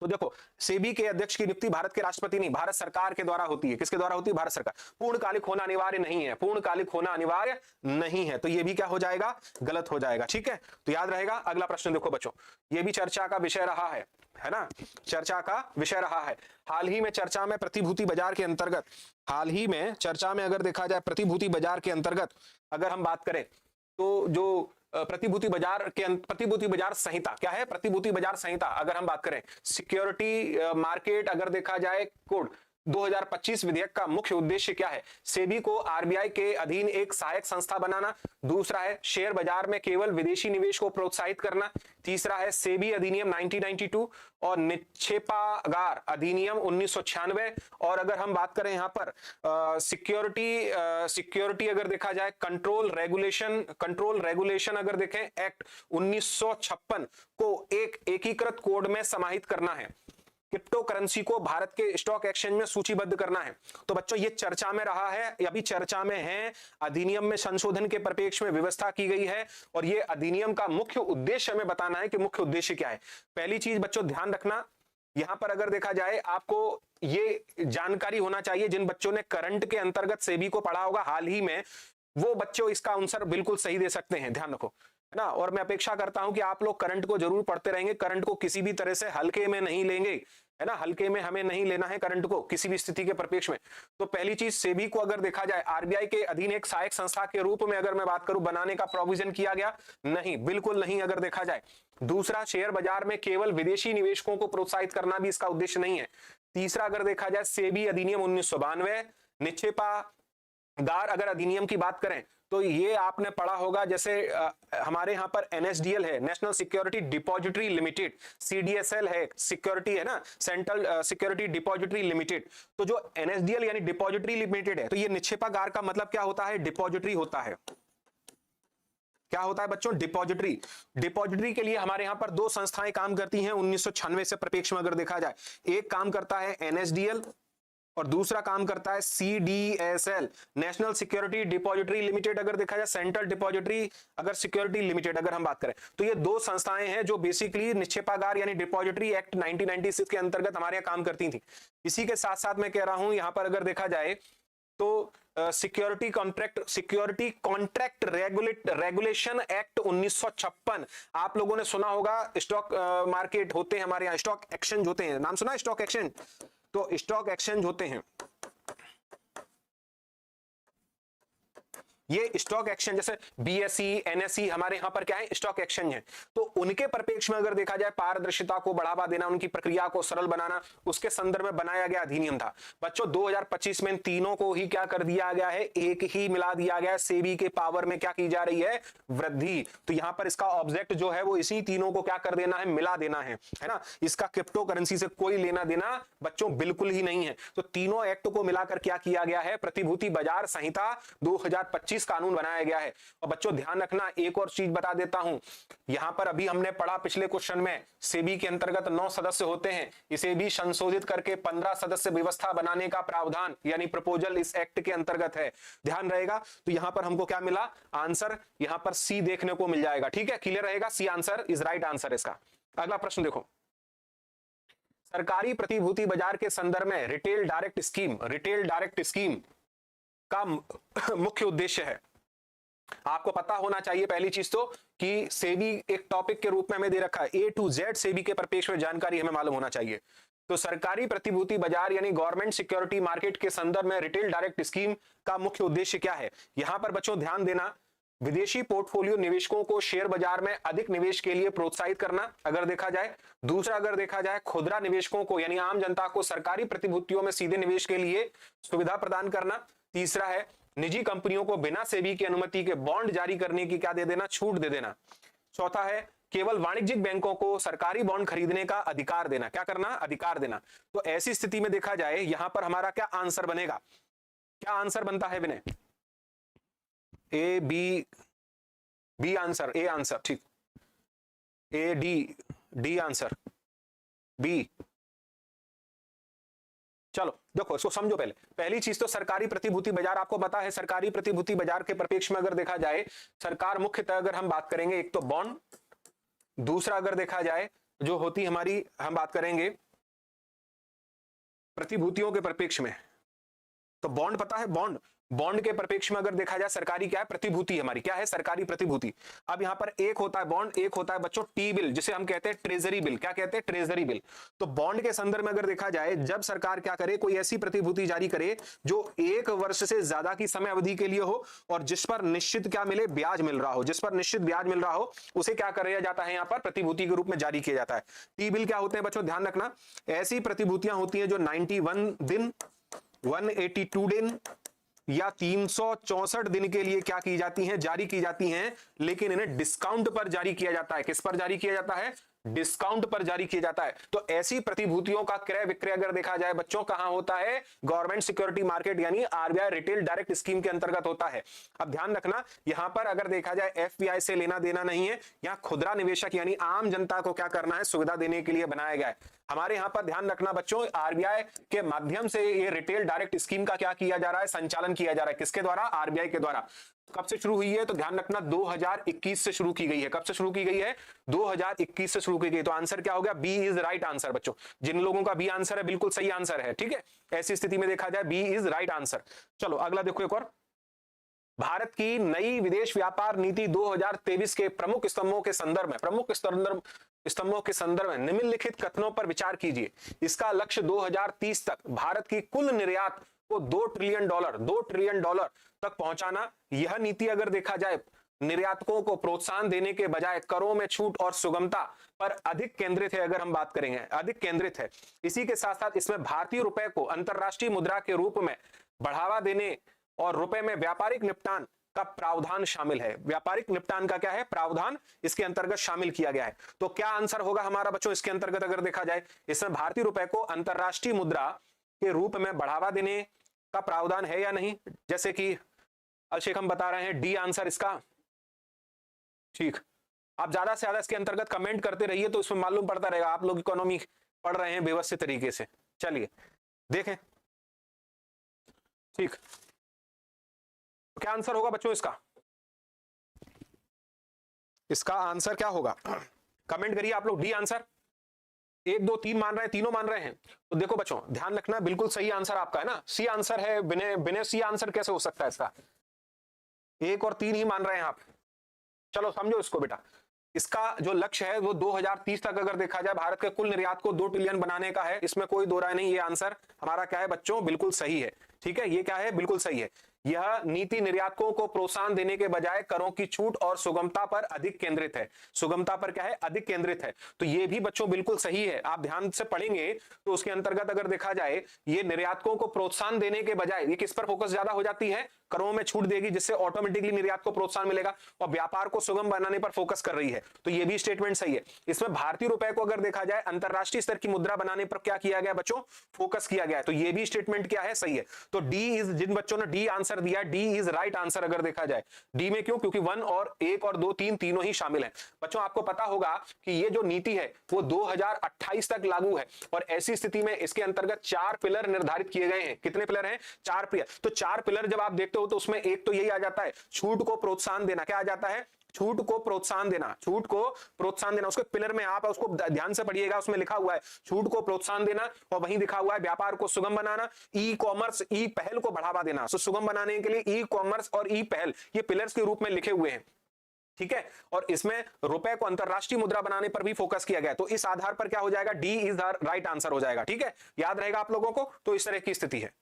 तो देखो, सेबी के अध्यक्ष की नियुक्ति भारत के राष्ट्रपति नहीं, भारत सरकार के द्वारा होती है। किसके द्वारा होती है? भारत सरकार। पूर्णकालिक होना अनिवार्य नहीं है, पूर्णकालिक होना अनिवार्य नहीं है, तो ये भी क्या हो जाएगा? गलत हो जाएगा। ठीक है, तो याद रहेगा। अगला प्रश्न देखो बच्चों, ये भी चर्चा का विषय रहा है ना, चर्चा का विषय रहा है। हाल ही में चर्चा में प्रतिभूति बाजार के अंतर्गत, हाल ही में चर्चा में अगर देखा जाए प्रतिभूति बाजार के अंतर्गत अगर हम बात करें, तो जो प्रतिभूति बाजार संहिता क्या है? प्रतिभूति बाजार संहिता अगर हम बात करें, सिक्योरिटी मार्केट अगर देखा जाए कोड 2025 विधेयक का मुख्य उद्देश्य क्या है? सेबी को आरबीआई के अधीन एक सहायक संस्था बनाना। दूसरा है शेयर बाजार में केवल विदेशी निवेश को प्रोत्साहित करना। तीसरा है सेबी अधिनियम 1992 और निक्षेपागार अधिनियम 1996। और अगर हम बात करें यहाँ पर सिक्योरिटी अगर देखा जाए कंट्रोल रेगुलेशन अगर देखें एक्ट 1956 को एक एकीकृत कोड में समाहित करना है। क्रिप्टो करेंसी को भारत के स्टॉक एक्सचेंज में सूचीबद्ध करना है। तो बच्चों ये चर्चा में रहा है, अभी चर्चा में है, अधिनियम में संशोधन के परिप्रेक्ष्य में व्यवस्था की गई है, और ये अधिनियम का मुख्य उद्देश्य हमें बताना है कि मुख्य उद्देश्य क्या है। पहली चीज बच्चों ध्यान रखना, यहां पर अगर देखा जाए आपको ये जानकारी होना चाहिए, जिन बच्चों ने करंट के अंतर्गत सेबी को पढ़ा होगा हाल ही में, वो बच्चों इसका आंसर बिल्कुल सही दे सकते हैं, ध्यान रखो, है ना। और मैं अपेक्षा करता हूं कि आप लोग करंट को जरूर पढ़ते रहेंगे, करंट को किसी भी तरह से हल्के में नहीं लेंगे, है ना, हल्के में हमें नहीं लेना है करंट को किसी भी स्थिति के परिप्रेक्ष्य में। तो पहली चीज, सेबी को अगर देखा जाए आरबीआई के अधीन एक सहायक संस्था के रूप में अगर मैं बात करूं, बनाने का प्रोविजन किया गया नहीं, बिल्कुल नहीं अगर देखा जाए। दूसरा, शेयर बाजार में केवल विदेशी निवेशकों को प्रोत्साहित करना भी इसका उद्देश्य नहीं है। तीसरा, अगर देखा जाए सेबी अधिनियम 1992, निक्षेपागार अगर अधिनियम की बात करें तो ये आपने पढ़ा होगा, जैसे हमारे यहाँ पर एनएसडीएल है, national security depository limited, CDSL है, सिक्योरिटी है ना, सेंट्रल सिक्योरिटी डिपॉजिटरी लिमिटेड। तो जो एनएसडीएल यानी डिपॉजिटरी लिमिटेड है, तो ये निक्षेपागार का मतलब क्या होता है? डिपॉजिटरी होता है। क्या होता है बच्चों? डिपॉजिटरी। डिपॉजिटरी के लिए हमारे यहां पर दो संस्थाएं काम करती हैं 1996 से परिप्रेक्ष्य में अगर देखा जाए। एक काम करता है एनएसडीएल और दूसरा काम करता है CDSL, national security depository limited अगर देखा जाए, सेंट्रल डिपॉजिटरी अगर सिक्योरिटी लिमिटेड अगर हम बात करें, तो ये दो संस्थाएं हैं जो बेसिकली निक्षेपागार यानी डिपॉजिटरी एक्ट 1996 के अंतर्गत हमारे यहाँ काम करती थी। इसी के साथ साथ मैं कह रहा हूं यहां पर अगर देखा जाए तो सिक्योरिटी कॉन्ट्रैक्ट रेगुलेशन एक्ट 1956 आप लोगों ने सुना होगा। स्टॉक मार्केट होते हैं हमारे यहाँ, स्टॉक एक्सचेंज होते हैं, नाम सुना है स्टॉक एक्सचेंज? तो स्टॉक एक्सचेंज होते हैं, ये स्टॉक एक्सचेंज जैसे बीएसई एनएसई हमारे यहां पर क्या है? स्टॉक एक्सचेंज है। तो उनके परिप्रेक्ष्य में अगर देखा जाए पारदर्शिता को बढ़ावा देना, उनकी प्रक्रिया को सरल बनाना, उसके संदर्भ में बनाया गया अधिनियम था। बच्चों 2025 में इन तीनों को ही क्या कर दिया गया है? एक ही मिला दिया गया है। सेबी के पावर में क्या की जा रही है? वृद्धि। तो यहां पर इसका ऑब्जेक्ट जो है वो इसी तीनों को क्या कर देना है? मिला देना है ना। इसका क्रिप्टो करेंसी से कोई लेना देना बच्चों बिल्कुल ही नहीं है। तो तीनों एक्ट को मिलाकर क्या किया गया है? प्रतिभूति बाजार संहिता 2025 कानून बनाया गया है। और बच्चों ध्यान रखना, एक और चीज बता देता हूं, यहां पर अभी हमने पढ़ा पिछले क्वेश्चन में, सेबी के अंतर्गत 9 सदस्य होते हैं, इसे भी संशोधित करके 15 सदस्य व्यवस्था बनाने का प्रावधान यानी प्रपोजल इस एक्ट के अंतर्गत है। ध्यान रहेगा। तो यहां पर हमको क्या मिला? आंसर यहां पर सी देखने को मिल जाएगा। ठीक है, क्लियर रहेगा, C answer is right answer इसका। अगला प्रश्न देखो, सरकारी प्रतिभूति बाजार के संदर्भ में रिटेल डायरेक्ट स्कीम का मुख्य उद्देश्य है। आपको पता होना चाहिए पहली चीज तो कि सेबी एक टॉपिक के रूप में हमें दे रखा है, ए टू जेड सेबी के परिप्रेक्ष्य में जानकारी हमें मालूम होना चाहिए। तो सरकारी प्रतिभूति बाजार यानी गवर्नमेंट सिक्योरिटी मार्केट के संदर्भ में रिटेल डायरेक्ट स्कीम का मुख्य उद्देश्य क्या है? यहां पर बच्चों ध्यान देना, विदेशी पोर्टफोलियो निवेशकों को शेयर बाजार में अधिक निवेश के लिए प्रोत्साहित करना अगर देखा जाए। दूसरा अगर देखा जाए खुदरा निवेशकों को यानी आम जनता को सरकारी प्रतिभूतियों में सीधे निवेश के लिए सुविधा प्रदान करना। तीसरा है निजी कंपनियों को बिना सेबी की अनुमति के बॉन्ड जारी करने की क्या दे देना? छूट दे देना। चौथा है केवल वाणिज्यिक बैंकों को सरकारी बॉन्ड खरीदने का अधिकार देना। क्या करना? अधिकार देना। तो ऐसी स्थिति में देखा जाए यहां पर हमारा क्या आंसर बनेगा? क्या आंसर बनता है Vinay? A B answer, A answer, ठीक, ए डी आंसर, बी। चलो देखो इसको समझो। पहली चीज तो सरकारी प्रतिभूति बाजार आपको पता है। सरकारी प्रतिभूति बाजार के परिप्रेक्ष्य में अगर देखा जाए, सरकार मुख्यतः अगर हम बात करेंगे, एक तो बॉन्ड, दूसरा अगर देखा जाए जो होती हमारी, हम बात करेंगे प्रतिभूतियों के परिप्रेक्ष्य में, तो बॉन्ड पता है, बॉन्ड, बॉन्ड के परिप्रेक्ष्य में अगर देखा जाए सरकारी क्या है, प्रतिभूति हमारी क्या है, सरकारी प्रतिभूति। अब यहां पर एक होता है बॉन्ड, एक होता है बच्चों टी बिल, जिसे हम कहते हैं ट्रेजरी बिल। क्या कहते हैं? Treasury bill. तो बॉन्ड के संदर्भ में अगर देखा जाए, जब सरकार क्या करे, कोई ऐसी प्रतिभूति जारी करे जो 1 वर्ष से ज्यादा की समय अवधि के लिए हो और जिस पर निश्चित क्या मिले, ब्याज मिल रहा हो, जिस पर निश्चित ब्याज मिल रहा हो, उसे क्या किया जाता है, यहां पर प्रतिभूति के रूप में जारी किया जाता है। टी बिल क्या होते हैं बच्चों, ध्यान रखना, ऐसी प्रतिभूतियां होती हैं जो 91 दिन, 182 दिन या 364 दिन के लिए क्या की जाती हैं, जारी की जाती हैं, लेकिन इन्हें डिस्काउंट पर जारी किया जाता है। किस पर जारी किया जाता है? डिस्काउंट पर जारी किया जाता है। तो ऐसी प्रतिभूतियों का क्रय विक्रय अगर देखा जाए बच्चों, कहां होता है? गवर्नमेंट सिक्योरिटी मार्केट यानी आरबीआई रिटेल डायरेक्ट स्कीम के अंतर्गत होता है। अब ध्यान रखना, यहां पर अगर देखा जाए एफपीआई से लेना देना नहीं है, यहां खुदरा निवेशक यानी आम जनता को क्या करना है, सुविधा देने के लिए बनाया गया है। हमारे यहां पर ध्यान रखना बच्चों, आरबीआई के माध्यम से ये रिटेल डायरेक्ट स्कीम का क्या किया जा रहा है, संचालन किया जा रहा है। किसके द्वारा? आरबीआई के द्वारा। कब से शुरू हुई है? तो ध्यान रखना 2021 से शुरू की गई है। कब से शुरू की गई है? 2021 से शुरू की गई। तो आंसर क्या हो गया? बी इज राइट आंसर बच्चों। जिन लोगों का बी आंसर है बिल्कुल सही आंसर है, ठीक है। ऐसी स्थिति में देखा जाए बी इज राइट आंसर। चलो अगला देखो एक और। भारत की नई विदेश व्यापार नीति 2023 के प्रमुख स्तंभों के संदर्भ में, प्रमुख स्तंभों के संदर्भ में निम्नलिखित कथनों पर विचार कीजिए। इसका लक्ष्य 2030 तक भारत की कुल निर्यात को $2 ट्रिलियन तक पहुंचाना। यह नीति अगर देखा जाए निर्यातकों को प्रोत्साहन देने के बजाय करों में छूट और सुगमता पर अधिक केंद्रित है। अगर हम बात करेंगे अधिक केंद्रित है। इसी के साथ साथ इसमें भारतीय रुपए को अंतरराष्ट्रीय मुद्रा के रूप में बढ़ावा देने और रुपए में व्यापारिक निपटान का प्रावधान शामिल है। व्यापारिक निपटान का क्या है? प्रावधान इसके अंतर्गत शामिल किया गया है। तो क्या आंसर होगा हमारा बच्चों इसके अंतर्गत अगर देखा जाए? इसमें भारतीय रुपए को अंतरराष्ट्रीय मुद्रा के रूप में बढ़ावा देने का प्रावधान है या नहीं? जैसे कि अभिषेक हम बता रहे हैं डी आंसर इसका। ठीक, आप ज्यादा से ज्यादा इसके अंतर्गत कमेंट करते रहिए तो इसमें मालूम पड़ता रहेगा आप लोग इकोनॉमी पढ़ रहे हैं व्यवस्थित तरीके से। चलिए देखें, ठीक, तो क्या आंसर होगा बच्चों इसका? इसका आंसर क्या होगा? कमेंट करिए आप लोग। डी आंसर 1 2 3 मान रहे हैं, तीनों मान रहे हैं। तो देखो बच्चों ध्यान रखना, बिल्कुल सही आंसर आपका है ना, सी आंसर है। बिना सी आंसर कैसे हो सकता है इसका? 1 और 3 ही मान रहे हैं आप। चलो समझो इसको बेटा। इसका जो लक्ष्य है वो 2030 तक अगर देखा जाए भारत के कुल निर्यात को 2 ट्रिलियन बनाने का है। इसमें कोई दो राय नहीं। ये आंसर हमारा क्या है बच्चों? बिल्कुल सही है। ठीक है, ये क्या है? बिल्कुल सही है। यह नीति निर्यातकों को प्रोत्साहन देने के बजाय करों की छूट और सुगमता पर अधिक केंद्रित है। सुगमता पर क्या है? अधिक केंद्रित है। तो ये भी बच्चों बिल्कुल सही है। आप ध्यान से पढ़ेंगे तो उसके अंतर्गत अगर देखा जाए ये निर्यातकों को प्रोत्साहन देने के बजाय ये किस पर फोकस ज्यादा हो जाती है? करों में छूट देगी जिससे ऑटोमेटिकली निर्यात को प्रोत्साहन मिलेगा और व्यापार को सुगम बनाने पर फोकस कर रही है। तो ये भी स्टेटमेंट सही है। इसमें भारतीय रुपए को अगर देखा जाए अंतरराष्ट्रीय स्तर की मुद्रा बनाने पर क्या किया गया बच्चों? फोकस किया गया है। तो ये भी स्टेटमेंट क्या है? सही है। तो डी इज, जिन बच्चों ने डी आंसर दिया, डी इज राइट आंसर अगर देखा जाए। डी में क्यों? क्योंकि 1 और 1 और 2 3 तीनों ही शामिल हैं। बच्चों आपको पता होगा कि ये जो नीति है वो 2028 तक लागू है और ऐसी स्थिति में इसके अंतर्गत 4 पिलर निर्धारित किए गए हैं। कितने पिलर हैं? 4 पिलर। तो 4 पिलर जब आप देखते हो तो उसमें एक तो यही आ जाता है, छूट को प्रोत्साहन देना। क्या आ जाता है? छूट को प्रोत्साहन देना। छूट को प्रोत्साहन देना, उसके पिलर में आप उसको ध्यान से पढ़िएगा, उसमें लिखा हुआ है छूट को प्रोत्साहन देना और वहीं लिखा हुआ है व्यापार को सुगम बनाना, ई कॉमर्स, ई पहल को बढ़ावा देना। तो सुगम बनाने के लिए ई कॉमर्स और ई पहल ये पिलर्स के रूप में लिखे हुए हैं। ठीक है, और इसमें रुपए को अंतरराष्ट्रीय मुद्रा बनाने पर भी फोकस किया गया। तो इस आधार पर क्या हो जाएगा? D is the right answer हो जाएगा। ठीक है, याद रहेगा आप लोगों को। तो इस तरह की स्थिति है।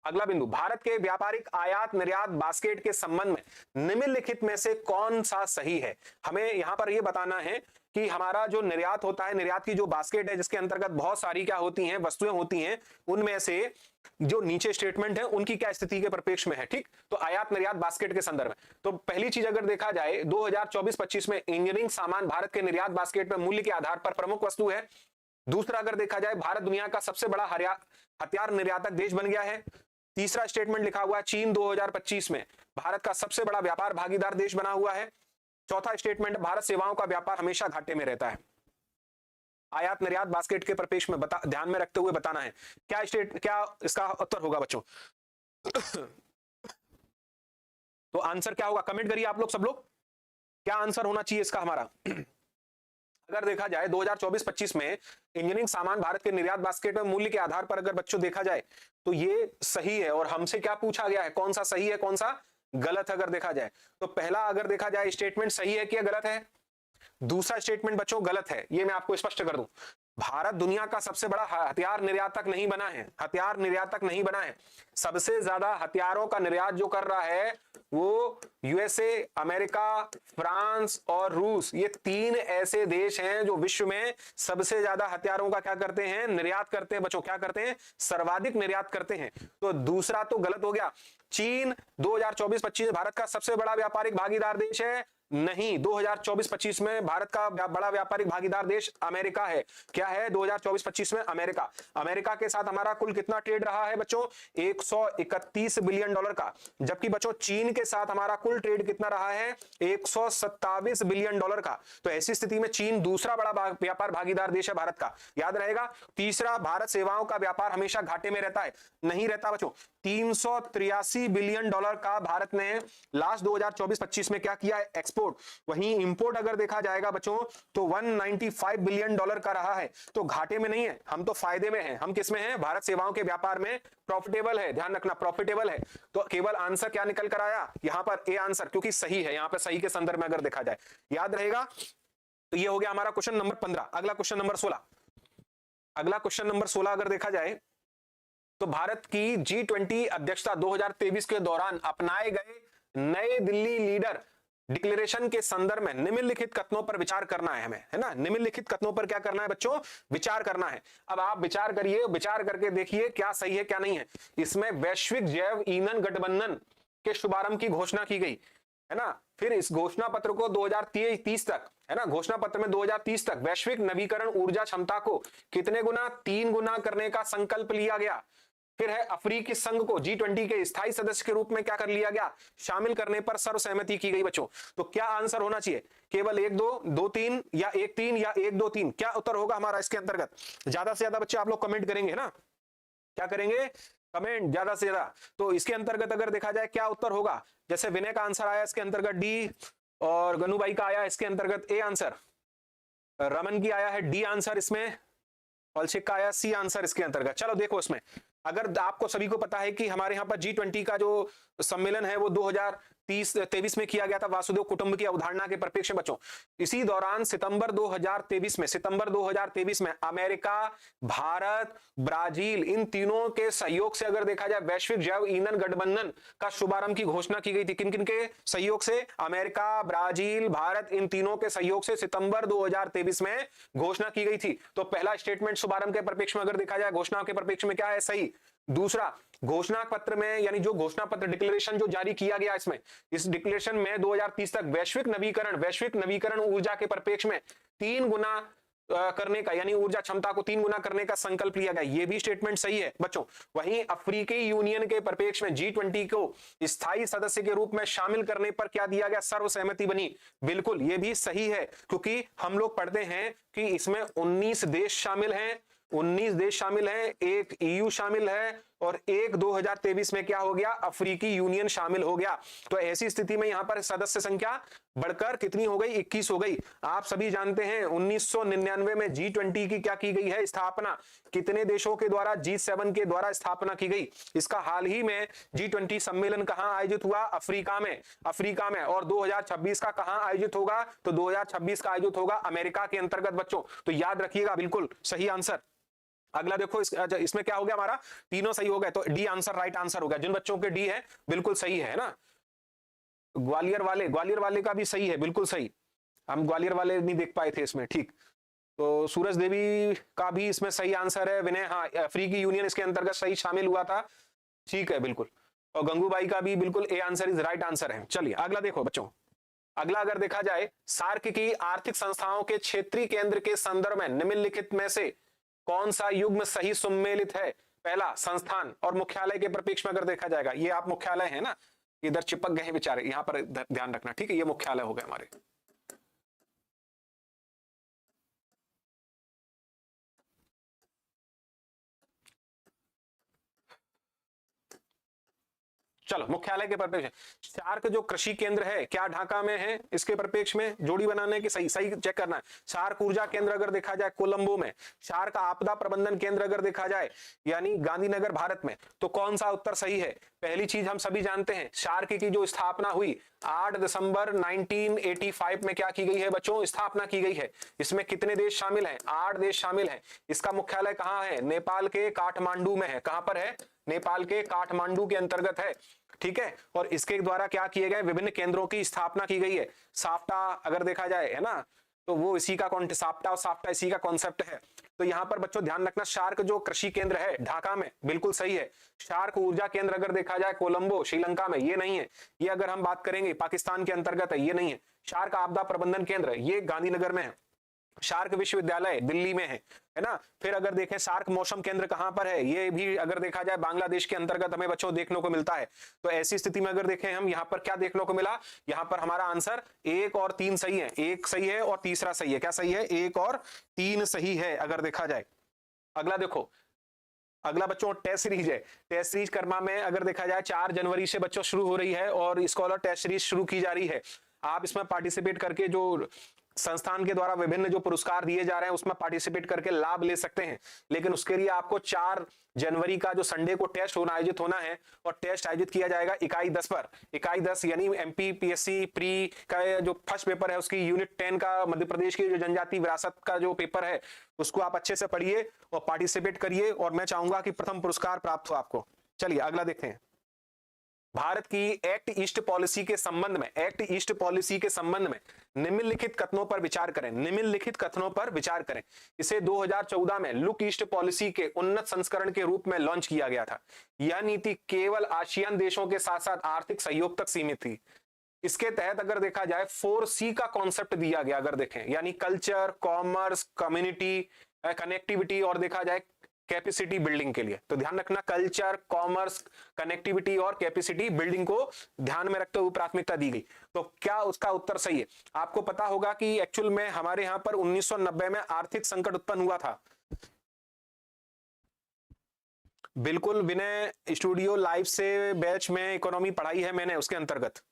अगला बिंदु, भारत के व्यापारिक आयात निर्यात बास्केट के संबंध में निम्नलिखित में से कौन सा सही है? हमें यहां पर यह बताना है कि हमारा जो निर्यात होता है, निर्यात की जो बास्केट है जिसके अंतर्गत बहुत सारी क्या होती हैं? वस्तुएं होती हैं। उनमें से जो नीचे स्टेटमेंट है उनकी क्या स्थिति के परिप्रेक्ष्य में है? ठीक, तो आयात निर्यात बास्केट के संदर्भ में तो पहली चीज अगर देखा जाए 2024-25 में इंजीनियरिंग सामान भारत के निर्यात बास्केट में मूल्य के आधार पर प्रमुख वस्तु है। दूसरा अगर देखा जाए भारत दुनिया का सबसे बड़ा हथियार निर्यातक देश बन गया है। तीसरा स्टेटमेंट लिखा हुआ है चीन 2025 में भारत का सबसे बड़ा व्यापार भागीदार देश बना हुआ है। चौथा स्टेटमेंट, भारत सेवाओं का व्यापार हमेशा घाटे में रहता है। आयात निर्यात बास्केट के परिप्रेक्ष्य में ध्यान में रखते हुए बताना है। क्या इसका उत्तर होगा बच्चों? तो आंसर क्या होगा, कमेंट करिए आप लोग, सब लोग, क्या आंसर होना चाहिए इसका हमारा? अगर देखा जाए 2024-25 में इंजीनियरिंग सामान भारत के निर्यात बास्केट में मूल्य के आधार पर अगर बच्चों देखा जाए तो ये सही है। और हमसे क्या पूछा गया है, कौन सा सही है कौन सा गलत है? अगर देखा जाए तो पहला अगर देखा जाए स्टेटमेंट सही है कि गलत है, दूसरा स्टेटमेंट बच्चों गलत है। ये मैं आपको स्पष्ट कर दूं, भारत दुनिया का सबसे बड़ा हथियार निर्यातक नहीं बना है, हथियार निर्यातक नहीं बना है। सबसे ज्यादा हथियारों का निर्यात जो कर रहा है वो यूएसए, अमेरिका, फ्रांस और रूस, ये तीन ऐसे देश हैं जो विश्व में सबसे ज्यादा हथियारों का क्या करते हैं, निर्यात करते हैं बच्चों, क्या करते हैं, सर्वाधिक निर्यात करते हैं। तो दूसरा तो गलत हो गया। चीन 2024-25 भारत का सबसे बड़ा व्यापारिक भागीदार देश है, नहीं। 2024-25 में भारत का बड़ा व्यापारिक भागीदार देश अमेरिका है। क्या है 2024-25 में? अमेरिका। अमेरिका के साथ हमारा कुल कितना ट्रेड रहा है बच्चों? 131 बिलियन डॉलर का। जबकि बच्चों चीन के साथ हमारा कुल ट्रेड कितना रहा है? 127 बिलियन डॉलर का। तो ऐसी स्थिति में चीन दूसरा बड़ा व्यापार भागीदार देश है भारत का, याद रहेगा। तीसरा, भारत सेवाओं का व्यापार हमेशा घाटे में रहता है, नहीं रहता बच्चों। 383 बिलियन डॉलर का भारत ने लास्ट 2024-25 में क्या किया है? एक्सपोर्ट। वहीं इंपोर्ट अगर देखा जाएगा बच्चों तो 195 बिलियन डॉलर का रहा है। तो घाटे में नहीं है, हम तो फायदे में हैं। हम किस में हैं? भारत सेवाओं के व्यापार में प्रॉफिटेबल है, ध्यान रखना, प्रॉफिटेबल है। तो केवल आंसर क्या निकल कर आया यहां पर? ए आंसर, क्योंकि सही है। यहां पर सही के संदर्भ में अगर देखा जाए, याद रहेगा। तो ये हो गया हमारा क्वेश्चन नंबर 15। अगला क्वेश्चन नंबर 16, अगला क्वेश्चन नंबर 16 अगर देखा जाए तो भारत की G20 अध्यक्षता 2023 के दौरान अपनाए गए नए दिल्ली लीडर डिक्लेरेशन के संदर्भ में निम्नलिखित कथनों पर विचार करना है हमें, है ना। निम्नलिखित कथनों पर क्या करना है बच्चों? विचार करना है। अब आप विचार करिए, विचार करके देखिए क्या सही है क्या नहीं है। इसमें वैश्विक जैव ईंधन गठबंधन के शुभारंभ की घोषणा की गई, है ना। फिर इस घोषणा पत्र को 2030 तक, है ना, घोषणा पत्र में 2030 तक वैश्विक नवीकरण ऊर्जा क्षमता को कितने गुना? 3 गुना करने का संकल्प लिया गया। फिर है अफ्रीकी संघ को G20 के स्थायी सदस्य के रूप में क्या कर लिया गया? शामिल करने पर सर्वसहमति की गई बच्चों। तो क्या आंसर होना चाहिए? केवल 1 2 2 3 या 1 3 या 1 2 3? क्या उत्तर होगा हमारा इसके अंतर्गत? ज्यादा से ज्यादा बच्चे आप लोग कमेंट करेंगे ना, क्या करेंगे? कमेंट ज्यादा से ज्यादा। तो इसके अंतर्गत अगर देखा जाए क्या उत्तर होगा? जैसे विनय का आंसर आया इसके अंतर्गत डी, और गनु भाई का आया इसके अंतर्गत ए आंसर, रमन की आया है डी आंसर, इसमें पलशिक का आया सी आंसर इसके अंतर्गत। चलो देखो, इसमें अगर आपको सभी को पता है कि हमारे यहाँ पर G20 का जो सम्मेलन है वो 2023 में किया गया था वासुदेव कुटुंब की अवधारणा के परिप्रेक्ष्य में बच्चों। इसी दौरान सितंबर 2023 में अमेरिका, भारत, ब्राजील, इन तीनों के सहयोग से अगर देखा जाए वैश्विक जैव ईंधन गठबंधन का शुभारंभ की घोषणा की गई थी। किन किन के सहयोग से? अमेरिका, ब्राजील, भारत, इन तीनों के सहयोग से सितंबर 2023 में घोषणा की गई थी। तो पहला स्टेटमेंट शुभारंभ के परिप्रेक्ष्य में अगर देखा जाए, घोषणा के परिप्रेक्ष्य में क्या है? सही। दूसरा, घोषणा पत्र में, यानी जो घोषणा पत्र डिक्लेरेशन जो जारी किया गया, इसमें इस डिक्लेरेशन में 2030 तक वैश्विक नवीकरण ऊर्जा के परिप्रेक्ष्य में 3 गुना करने का, यानी ऊर्जा क्षमता को 3 गुना करने का संकल्प लिया गया। ये भी स्टेटमेंट सही है बच्चों। वहीं अफ्रीकी यूनियन के परिप्रेक्ष्य में G20 को स्थायी सदस्य के रूप में शामिल करने पर क्या दिया गया? सर्वसहमति बनी। बिल्कुल ये भी सही है, क्योंकि हम लोग पढ़ते हैं कि इसमें 19 देश शामिल हैं, 19 देश शामिल हैं, एक EU शामिल है और एक 2023 में क्या हो गया? अफ्रीकी यूनियन शामिल हो गया। तो ऐसी स्थिति में यहां पर सदस्य संख्या बढ़कर कितनी हो गई? 21 हो गई। आप सभी जानते हैं 1999 में G20 की क्या की गई है? स्थापना। कितने देशों के द्वारा? G7 के द्वारा स्थापना की गई। इसका हाल ही में G20 सम्मेलन कहां आयोजित हुआ? अफ्रीका में, अफ्रीका में। और 2026 का कहां आयोजित होगा? तो 2026 का आयोजित होगा अमेरिका के अंतर्गत बच्चों। तो याद रखिएगा, बिल्कुल सही आंसर। अगला देखो, इसमें क्या हो गया हमारा? तीनों सही हो गए, तो डी आंसर राइट आंसर हो गया। जिन बच्चों के डी है बिल्कुल सही है ना। ग्वालियर वाले का भी सही है, बिल्कुल सही। हम ग्वालियर वाले नहीं देख पाए थे इसमें, ठीक। तो सूरज देवी का भी इसमें सही आंसर है। विनय, हाँ, अफ्रीकी यूनियन इसके अंतर्गत सही शामिल हुआ था, ठीक है, बिल्कुल। और गंगूबाई का भी बिल्कुल A answer is right answer है। चलिए अगला देखो बच्चों। अगला अगर देखा जाए, सार्क की आर्थिक संस्थाओं के क्षेत्रीय केंद्र के संदर्भ में निम्नलिखित में से कौन सा युग्म सही सुमेलित है? पहला, संस्थान और मुख्यालय के परिप्रेक्ष्य में अगर देखा जाएगा, ये आप मुख्यालय है ना, इधर चिपक गए हैं बेचारे, यहां पर ध्यान रखना, ठीक है, ये मुख्यालय हो गए हमारे। चलो मुख्यालय के परिप्रेक्ष्य सार्क जो कृषि केंद्र है क्या ढाका में है, इसके परिप्रेक्ष्य में जोड़ी बनाने की सही सही चेक करना है। सार्क ऊर्जा केंद्र अगर देखा जाए कोलंबो में, सार्क आपदा प्रबंधन केंद्र अगर देखा जाए यानी गांधीनगर भारत में, तो कौन सा उत्तर सही है? पहली चीज हम सभी जानते हैं सार्क की जो स्थापना हुई 8 दिसंबर 1985 में क्या की गई है बच्चों? स्थापना की गई है। इसमें कितने देश शामिल हैं? 8 देश शामिल हैं। इसका मुख्यालय कहां है? नेपाल के काठमांडू में है। कहां पर है? नेपाल के काठमांडू के अंतर्गत है। ठीक है, और इसके द्वारा क्या किए गए? विभिन्न केंद्रों की स्थापना की गई है। साफ्टा अगर देखा जाए है ना, तो वो इसी का साप्टा और साफ्टा इसी का कॉन्सेप्ट है। तो यहाँ पर बच्चों ध्यान रखना सार्क जो कृषि केंद्र है ढाका में बिल्कुल सही है। सार्क ऊर्जा केंद्र अगर देखा जाए कोलंबो श्रीलंका में, ये नहीं है। ये अगर हम बात करेंगे पाकिस्तान के अंतर्गत है, ये नहीं है। सार्क आपदा प्रबंधन केंद्र ये गांधीनगर में है। सार्क विश्वविद्यालय दिल्ली में है ना। फिर अगर देखें सार्क मौसम केंद्र कहां पर है, ये भी अगर देखा जाए बांग्लादेश के अंतर्गत हमें बच्चों देखने को मिलता है। तो ऐसी स्थिति में अगर देखें हम यहाँ पर क्या देखने को मिला, यहाँ पर हमारा आंसर 1 और 3 सही है। 1 सही है और तीसरा सही है। क्या सही है? 1 और 3 सही है अगर देखा जाए। अगला देखो, अगला बच्चों टेस्ट सीरीज है। टेस्ट सीरीज कर्मा में अगर देखा जाए 4 जनवरी से बच्चों शुरू हो रही है और स्कॉलर टेस्ट सीरीज शुरू की जा रही है। आप इसमें पार्टिसिपेट करके जो संस्थान के द्वारा विभिन्न जो पुरस्कार दिए जा रहे हैं उसमें पार्टिसिपेट करके लाभ ले सकते हैं। लेकिन उसके लिए आपको 4 जनवरी का जो संडे को टेस्ट आयोजित होना है, और टेस्ट आयोजित किया जाएगा इकाई 10 पर। इकाई 10 यानी एमपी पीएससी प्री का जो फर्स्ट पेपर है उसकी यूनिट 10 का मध्य प्रदेश की जो जनजाति विरासत का जो पेपर है उसको आप अच्छे से पढ़िए और पार्टिसिपेट करिए, और मैं चाहूंगा कि प्रथम पुरस्कार प्राप्त हो आपको। चलिए अगला देखते हैं। भारत की एक्ट ईस्ट पॉलिसी के संबंध में, एक्ट ईस्ट पॉलिसी के संबंध में निम्नलिखित कथनों पर विचार करें। निम्नलिखित कथनों पर विचार करें। इसे 2014 में लुक ईस्ट पॉलिसी के उन्नत संस्करण के रूप में लॉन्च किया गया था। यह नीति केवल आसियान देशों के साथ साथ आर्थिक सहयोग तक सीमित थी। इसके तहत अगर देखा जाए 4C का कॉन्सेप्ट दिया गया अगर देखें, यानी कल्चर, कॉमर्स, कम्युनिटी, कनेक्टिविटी और देखा जाए कैपेसिटी बिल्डिंग के लिए। तो ध्यान रखना कल्चर, कॉमर्स, कनेक्टिविटी और कैपेसिटी बिल्डिंग को ध्यान में रखते हुए प्राथमिकता दी गई। तो क्या उसका उत्तर सही है? आपको पता होगा कि एक्चुअल में हमारे यहां पर 1990 में आर्थिक संकट उत्पन्न हुआ था। बिल्कुल विनय स्टूडियो लाइव से बैच में इकोनॉमी पढ़ाई है मैंने, उसके अंतर्गत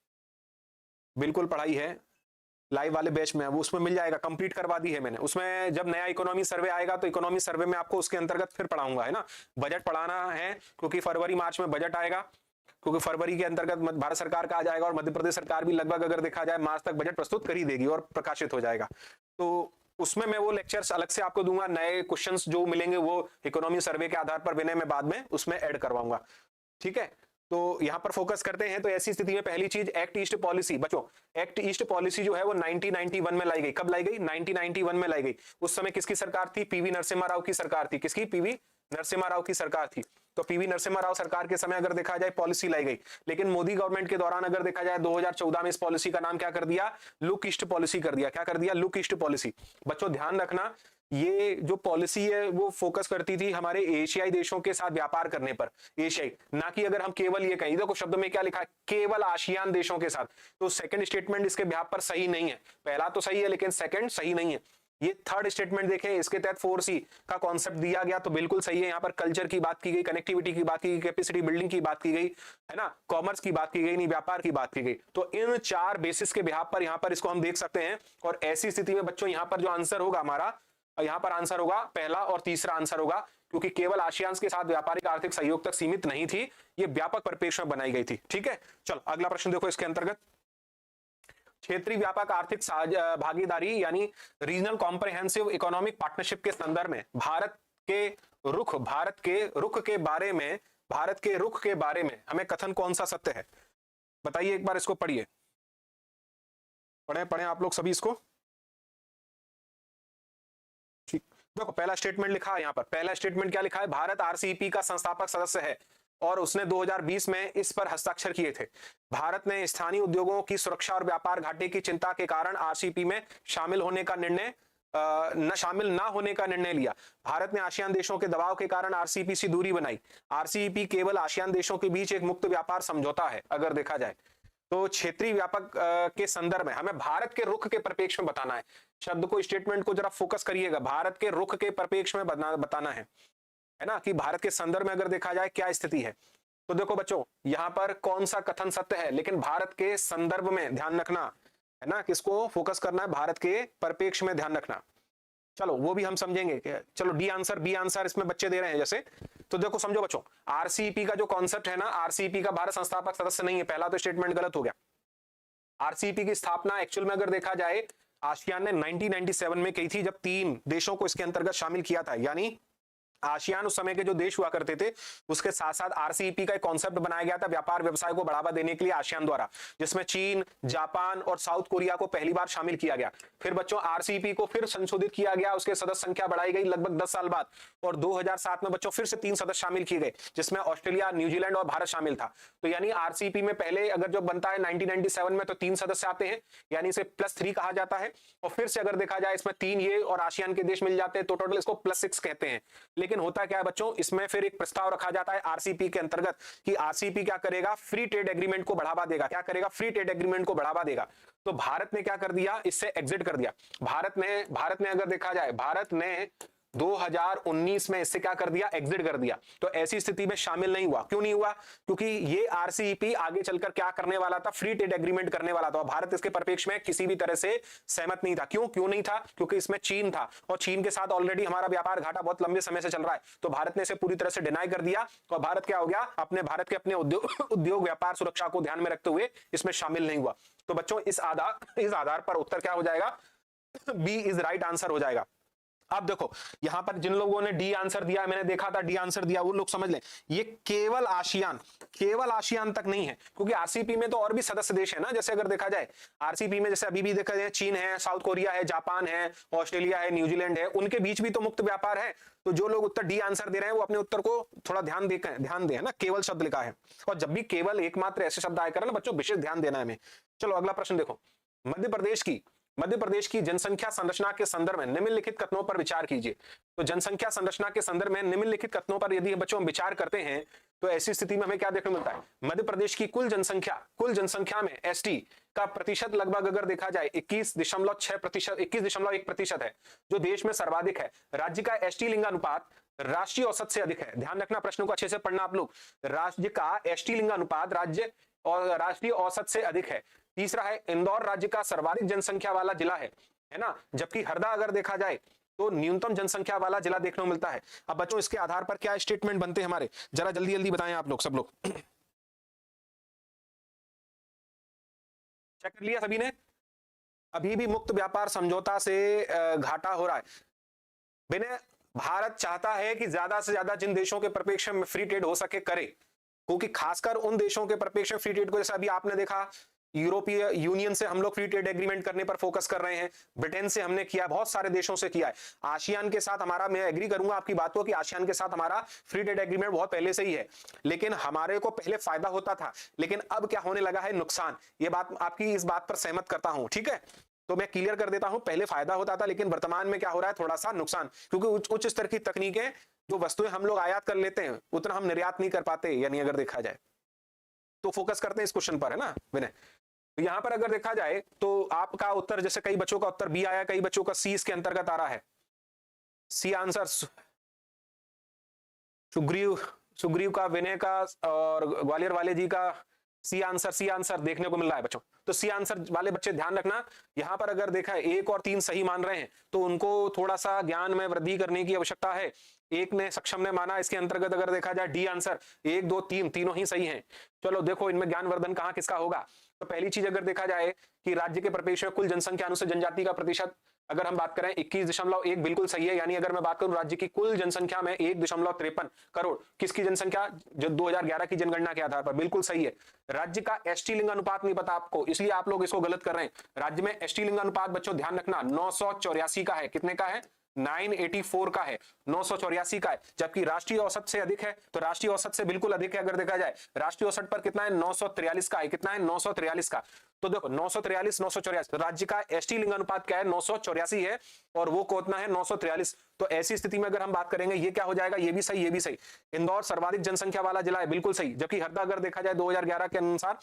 बिल्कुल पढ़ाई है लाइव वाले बैच में, वो उसमें मिल जाएगा, कंप्लीट करवा दी है मैंने। उसमें जब नया इकोनॉमी सर्वे आएगा तो इकोनॉमी सर्वे में आपको उसके अंतर्गत फिर पढ़ाऊंगा, है ना। बजट पढ़ाना है क्योंकि फरवरी मार्च में बजट आएगा, क्योंकि फरवरी के अंतर्गत भारत सरकार का आ जाएगा और मध्य प्रदेश सरकार भी लगभग अगर देखा जाए मार्च तक बजट प्रस्तुत कर ही देगी और प्रकाशित हो जाएगा। तो उसमें मैं वो लेक्चर्स अलग से आपको दूंगा। नए क्वेश्चंस जो मिलेंगे वो इकोनॉमी सर्वे के आधार पर विनय में बाद में उसमें ऐड करवाऊंगा। ठीक है, तो यहां पर फोकस करते हैं। तो ऐसी स्थिति में पहली चीज एक्ट ईस्ट पॉलिसी बच्चों, एक्ट ईस्ट पॉलिसी जो है वो 1991 में लाई गई। कब लाई गई? 1991 में लाई गई। उस समय किसकी सरकार थी? पीवी नरसिम्हा राव की सरकार थी। किसकी? पीवी नरसिम्हा राव की सरकार थी। तो पीवी नरसिम्हा राव सरकार के समय अगर देखा जाए पॉलिसी लाई गई। लेकिन मोदी गवर्नमेंट के दौरान अगर देखा जाए 2014 में इस पॉलिसी का नाम क्या कर दिया? लुक ईस्ट पॉलिसी कर दिया। क्या कर दिया? Look east policy. बच्चों ध्यान रखना ये जो पॉलिसी है वो फोकस करती थी हमारे एशियाई देशों के साथ व्यापार करने पर। एशियाई, ना कि अगर हम केवल ये कहें, देखो शब्द में क्या लिखा है, केवल आसियान देशों के साथ। तो सेकंड स्टेटमेंट इसके बिहाफ पर सही नहीं है। पहला तो सही है लेकिन सेकंड सही नहीं है। ये थर्ड स्टेटमेंट देखें, इसके तहत 4C का कॉन्सेप्ट दिया गया तो बिल्कुल सही है। यहाँ पर कल्चर की बात की गई, कनेक्टिविटी की बात की गई, कैपेसिटी बिल्डिंग की बात की गई, है ना, कॉमर्स की बात की गई, नहीं व्यापार की बात की गई। तो इन 4 बेसिस के बिहाफ पर यहाँ पर इसको हम देख सकते हैं। और ऐसी स्थिति में बच्चों यहाँ पर जो आंसर होगा हमारा, यहाँ पर आंसर होगा पहला और तीसरा आंसर होगा, क्योंकि केवल आसियान के साथ व्यापारिक आर्थिक सहयोग तक सीमित नहीं थी, ये व्यापक परिप्रेक्ष्य में बनाई गई थी। ठीक है, चलो अगला प्रश्न देखो इसके अंतर्गत। क्षेत्रीय व्यापक आर्थिक भागीदारी यानी रीजनल कॉम्प्रिहेंसिव इकोनॉमिक पार्टनरशिप के संदर्भ में भारत के रुख के बारे में हमें कथन कौन सा सत्य है? बताइए एक बार, इसको पढ़िए, पढ़े आप लोग सभी इसको। ठीक, देखो पहला स्टेटमेंट लिखा है यहाँ पर। पहला स्टेटमेंट क्या लिखा है? भारत आरसीईपी का संस्थापक सदस्य है और उसने 2020 में इस पर हस्ताक्षर किए थे। भारत ने स्थानीय उद्योगों की सुरक्षा और व्यापार घाटे की चिंता के कारण आरसीईपी में शामिल ना होने का निर्णय लिया। भारत ने आसियान देशों के दबाव के कारण आरसीईपी से दूरी बनाई। आरसीईपी केवल आसियान देशों के बीच एक मुक्त व्यापार समझौता है अगर देखा जाए। तो क्षेत्रीय व्यापक के संदर्भ में हमें भारत के रुख के परिप्रेक्ष्य में बताना है। शब्द को, स्टेटमेंट को जरा फोकस करिएगा, भारत के रुख के परिप्रेक्ष्य में बताना है ना, कि भारत के संदर्भ में अगर देखा जाए क्या स्थिति है। तो देखो बच्चों यहां पर कौन सा कथन सत्य है, लेकिन भारत के संदर्भ में ध्यान रखना है ना, किसको फोकस करना है, भारत के परिप्रेक्ष्य में ध्यान रखना। चलो वो भी हम समझेंगे कि चलो डी आंसर बी आंसर इसमें बच्चे दे रहे हैं जैसे, तो देखो समझो बच्चों आरसीईपी का जो कॉन्सेप्ट है ना, आरसीईपी का भारत संस्थापक सदस्य नहीं है, पहला तो स्टेटमेंट गलत हो गया। आरसीईपी की स्थापना एक्चुअल में अगर देखा जाए आसियान ने 1997 में की थी, जब 3 देशों को इसके अंतर्गत शामिल किया था, यानी आसियान उस समय के जो देश हुआ करते थे उसके साथ साथ आरसीईपी का एक कॉन्सेप्ट बनाया गया था व्यापार व्यवसाय को बढ़ावा देने के लिए आसियान द्वारा, जिसमें चीन, जापान और साउथ कोरिया को पहली बार शामिल किया गया। फिर बच्चों आरसीईपी को फिर संशोधित किया गया, उसके सदस्य संख्या बढ़ाई गई लगभग 10 साल बाद, और 2007 में बच्चों फिर से 3 सदस्य शामिल किए गए, जिसमें ऑस्ट्रेलिया, न्यूजीलैंड और भारत शामिल था। तो यानी आरसीईपी में पहले अगर जो बनता है 1997 में तो 3 सदस्य आते हैं, यानी इसे +3 कहा जाता है, और फिर से अगर देखा जाए इसमें 3 ये और आसियान के देश मिल जाते हैं तो टोटल इसको +6 कहते हैं। लेकिन होता क्या है बच्चों, इसमें फिर एक प्रस्ताव रखा जाता है आरसीईपी के अंतर्गत कि आरसीईपी क्या करेगा, फ्री ट्रेड एग्रीमेंट को बढ़ावा देगा। क्या करेगा, फ्री ट्रेड एग्रीमेंट को बढ़ावा देगा। तो भारत ने क्या कर दिया, इससे एग्जिट कर दिया। भारत ने अगर देखा जाए भारत ने 2019 में इससे क्या कर दिया, एग्जिट कर दिया। तो ऐसी स्थिति में शामिल नहीं हुआ। क्यों नहीं हुआ, क्योंकि ये आरसीईपी आगे चलकर क्या करने वाला था, फ्री ट्रेड एग्रीमेंट करने वाला था, और भारत इसके परिप्रेक्ष्य में किसी भी तरह से सहमत नहीं था। क्यों नहीं था, क्योंकि इसमें चीन था, और चीन के साथ ऑलरेडी हमारा व्यापार घाटा बहुत लंबे समय से चल रहा है। तो भारत ने इसे पूरी तरह से डिनाई कर दिया, और भारत क्या हो गया, भारत के अपने उद्योग व्यापार सुरक्षा को ध्यान में रखते हुए इसमें शामिल नहीं हुआ। तो बच्चों इस आधार पर उत्तर क्या हो जाएगा, बी इज राइट आंसर हो जाएगा। अब देखो यहां पर जिन लोगों ने डी आंसर दिया, मैंने देखा था डी आंसर दिया, वो लोग समझ लें ये केवल आसियान तक नहीं है, क्योंकि आरसीईपी में तो और भी सदस्य देश है ना। जैसे अगर देखा जाए आरसीईपी में जैसे अभी भी देखा जाए चीन है, साउथ कोरिया है, जापान है, ऑस्ट्रेलिया है, न्यूजीलैंड है, उनके बीच भी तो मुक्त व्यापार है। तो जो लोग उत्तर डी आंसर दे रहे हैं वो अपने उत्तर को थोड़ा ध्यान दे है ना, केवल शब्द लिखा है, और जब भी केवल एकमात्र ऐसे शब्द आया करें ना बच्चों, विशेष ध्यान देना है हमें। चलो अगला प्रश्न देखो, मध्य प्रदेश की जनसंख्या संरचना के संदर्भ में निम्नलिखित कथनों पर विचार कीजिए। तो जनसंख्या संरचना के संदर्भ में निम्नलिखित कथनों पर यदि बच्चों हम विचार करते हैं तो ऐसी स्थिति में हमें क्या देखने मिलता है, मध्य प्रदेश की कुल जनसंख्या में एसटी का प्रतिशत लगभग अगर देखा जाए 21.1% है, जो देश में सर्वाधिक है। राज्य का एसटी लिंगानुपात राष्ट्रीय औसत से अधिक है। ध्यान रखना, प्रश्नों को अच्छे से पढ़ना आप लोग। राज्य का एसटी लिंगानुपात राज्य और राष्ट्रीय औसत से अधिक है। तीसरा है इंदौर राज्य का सर्वाधिक जनसंख्या वाला जिला है ना, जबकि हरदा अगर देखा जाए तो न्यूनतम जनसंख्या वाला जिला देखने को मिलता है। अब बच्चों इसके आधार पर क्या स्टेटमेंट बनते हैं हमारे, जरा जल्दी जल्दी बताएं आप लोग, सब लोग चेक कर लिया सभी ने? अभी भी मुक्त व्यापार समझौता से घाटा हो रहा है। बिना भारत चाहता है कि ज्यादा से ज्यादा जिन देशों के परिप्रेक्ष्य में फ्री ट्रेड हो सके करे, क्योंकि खासकर उन देशों के परिप्रेक्ष्य फ्री ट्रेड को, जैसे अभी आपने देखा यूरोपीय यूनियन से हम लोग फ्री ट्रेड एग्रीमेंट करने पर फोकस कर रहे हैं, ब्रिटेन से हमने किया, बहुत सारे देशों से किया है। आसियान के साथ हमारा, मैं एग्री करूंगा आपकी बातों कि आसियान के साथ हमारा फ्री ट्रेड एग्रीमेंट बहुत पहले से ही है, लेकिन हमारे को पहले फायदा होता था, लेकिन अब क्या होने लगा है, नुकसान। ये बात आपकी इस बात पर सहमत करता हूं, ठीक है। तो मैं क्लियर कर देता हूं, पहले फायदा होता था लेकिन वर्तमान में क्या हो रहा है, थोड़ा सा नुकसान, क्योंकि उच्च स्तर की तकनीकें जो वस्तुएं हम लोग आयात कर लेते हैं उतना हम निर्यात नहीं कर पाते, यानी अगर देखा जाए तो फोकस करते हैं इस क्वेश्चन पर, है ना विनय। तो यहां पर अगर देखा जाए तो आपका उत्तर, जैसे कई बच्चों का उत्तर बी आया, कई बच्चों का सी इसके अंतर्गत आ रहा है। सी आंसर सुग्रीव का, विनय का और ग्वालियर वाले जी का सी आंसर देखने को मिल रहा है बच्चों। तो सी आंसर वाले बच्चे ध्यान रखना, यहां पर अगर देखा है 1 और 3 सही मान रहे हैं तो उनको थोड़ा सा ज्ञान में वृद्धि करने की आवश्यकता है। एक ने सक्षम ने माना, इसके अंतर्गत अगर देखा जाए डी आंसर 1 2 3 तीनों ही सही हैं। चलो देखो इनमें ज्ञानवर्धन कहां किसका होगा। तो पहली चीज अगर देखा जाए कि राज्य के परिप्रेक्ष्य में कुल जनसंख्या अनुसूचित जनजाति का प्रतिशत अगर हम बात करें 21.1 बिल्कुल सही है, यानी अगर मैं बात करूं राज्य की कुल जनसंख्या में 1.53 करोड़, किसकी जनसंख्या, जो 2011 की जनगणना के आधार पर, बिल्कुल सही है। राज्य का एसटी लिंगानुपात नहीं पता आपको, इसलिए आप लोग इसको गलत कर रहे हैं। राज्य में एसटी लिंगानुपात बच्चों ध्यान रखना 984 का है, कितने का है, 984 का है, 984 का है, जबकि राष्ट्रीय औसत से अधिक है। तो राष्ट्रीय औसत से बिल्कुल अधिक है। अगर देखा जाए राष्ट्रीय औसत पर कितना है, 943 का है, कितना है, 943 का। तो देखो 943 984, राज्य का एसटी लिंगानुपात क्या है, 984 है, और वो कितना है, 943। तो ऐसी स्थिति में अगर हम बात करेंगे ये क्या हो जाएगा, ये भी सही, ये भी सही। इंदौर सर्वाधिक जनसंख्या वाला जिला है, बिल्कुल सही, जबकि हरदा अगर देखा जाए 2011 के अनुसार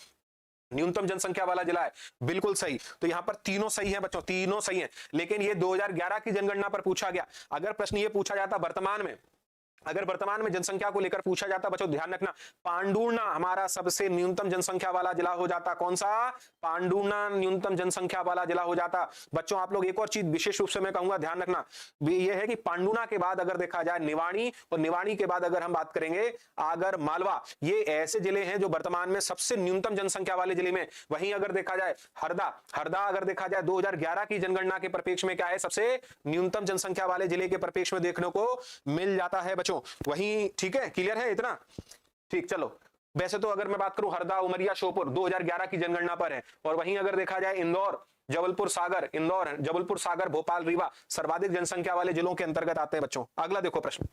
न्यूनतम जनसंख्या वाला जिला है, बिल्कुल सही। तो यहां पर तीनों सही हैं बच्चों, तीनों सही हैं, लेकिन ये 2011 की जनगणना पर पूछा गया। अगर प्रश्न ये पूछा जाता वर्तमान में अगर वर्तमान में जनसंख्या को लेकर पूछा जाता बच्चों ध्यान रखना, पांडुर्णा हमारा सबसे न्यूनतम जनसंख्या वाला जिला हो जाता। कौन सा? पांडुर्णा न्यूनतम जनसंख्या वाला जिला हो जाता। बच्चों आप लोग एक और चीज विशेष रूप से मैं कहूंगा ध्यान रखना, ये है कि पांडुर्णा के बाद अगर देखा जाए निवाणी, और निवाणी के बाद अगर हम बात करेंगे आगर मालवा, ये ऐसे जिले हैं जो वर्तमान में सबसे न्यूनतम जनसंख्या वाले जिले में। वहीं अगर देखा जाए हरदा, हरदा अगर देखा जाए 2011 की जनगणना के परिप्रेक्ष्य में क्या है, सबसे न्यूनतम जनसंख्या वाले जिले के परिप्रेक्ष्य में देखने को मिल जाता है बच्चों। वहीं ठीक है, क्लियर है इतना? ठीक, चलो वैसे तो अगर मैं बात करूं हरदा, उमरिया, श्योपुर 2011 की जनगणना पर है। और वहीं अगर देखा जाए इंदौर, जबलपुर सागर, इंदौर, जबलपुर सागर, भोपाल, रीवा सर्वाधिक जनसंख्या वाले जिलों के अंतर्गत आते हैं बच्चों। अगला देखो प्रश्न,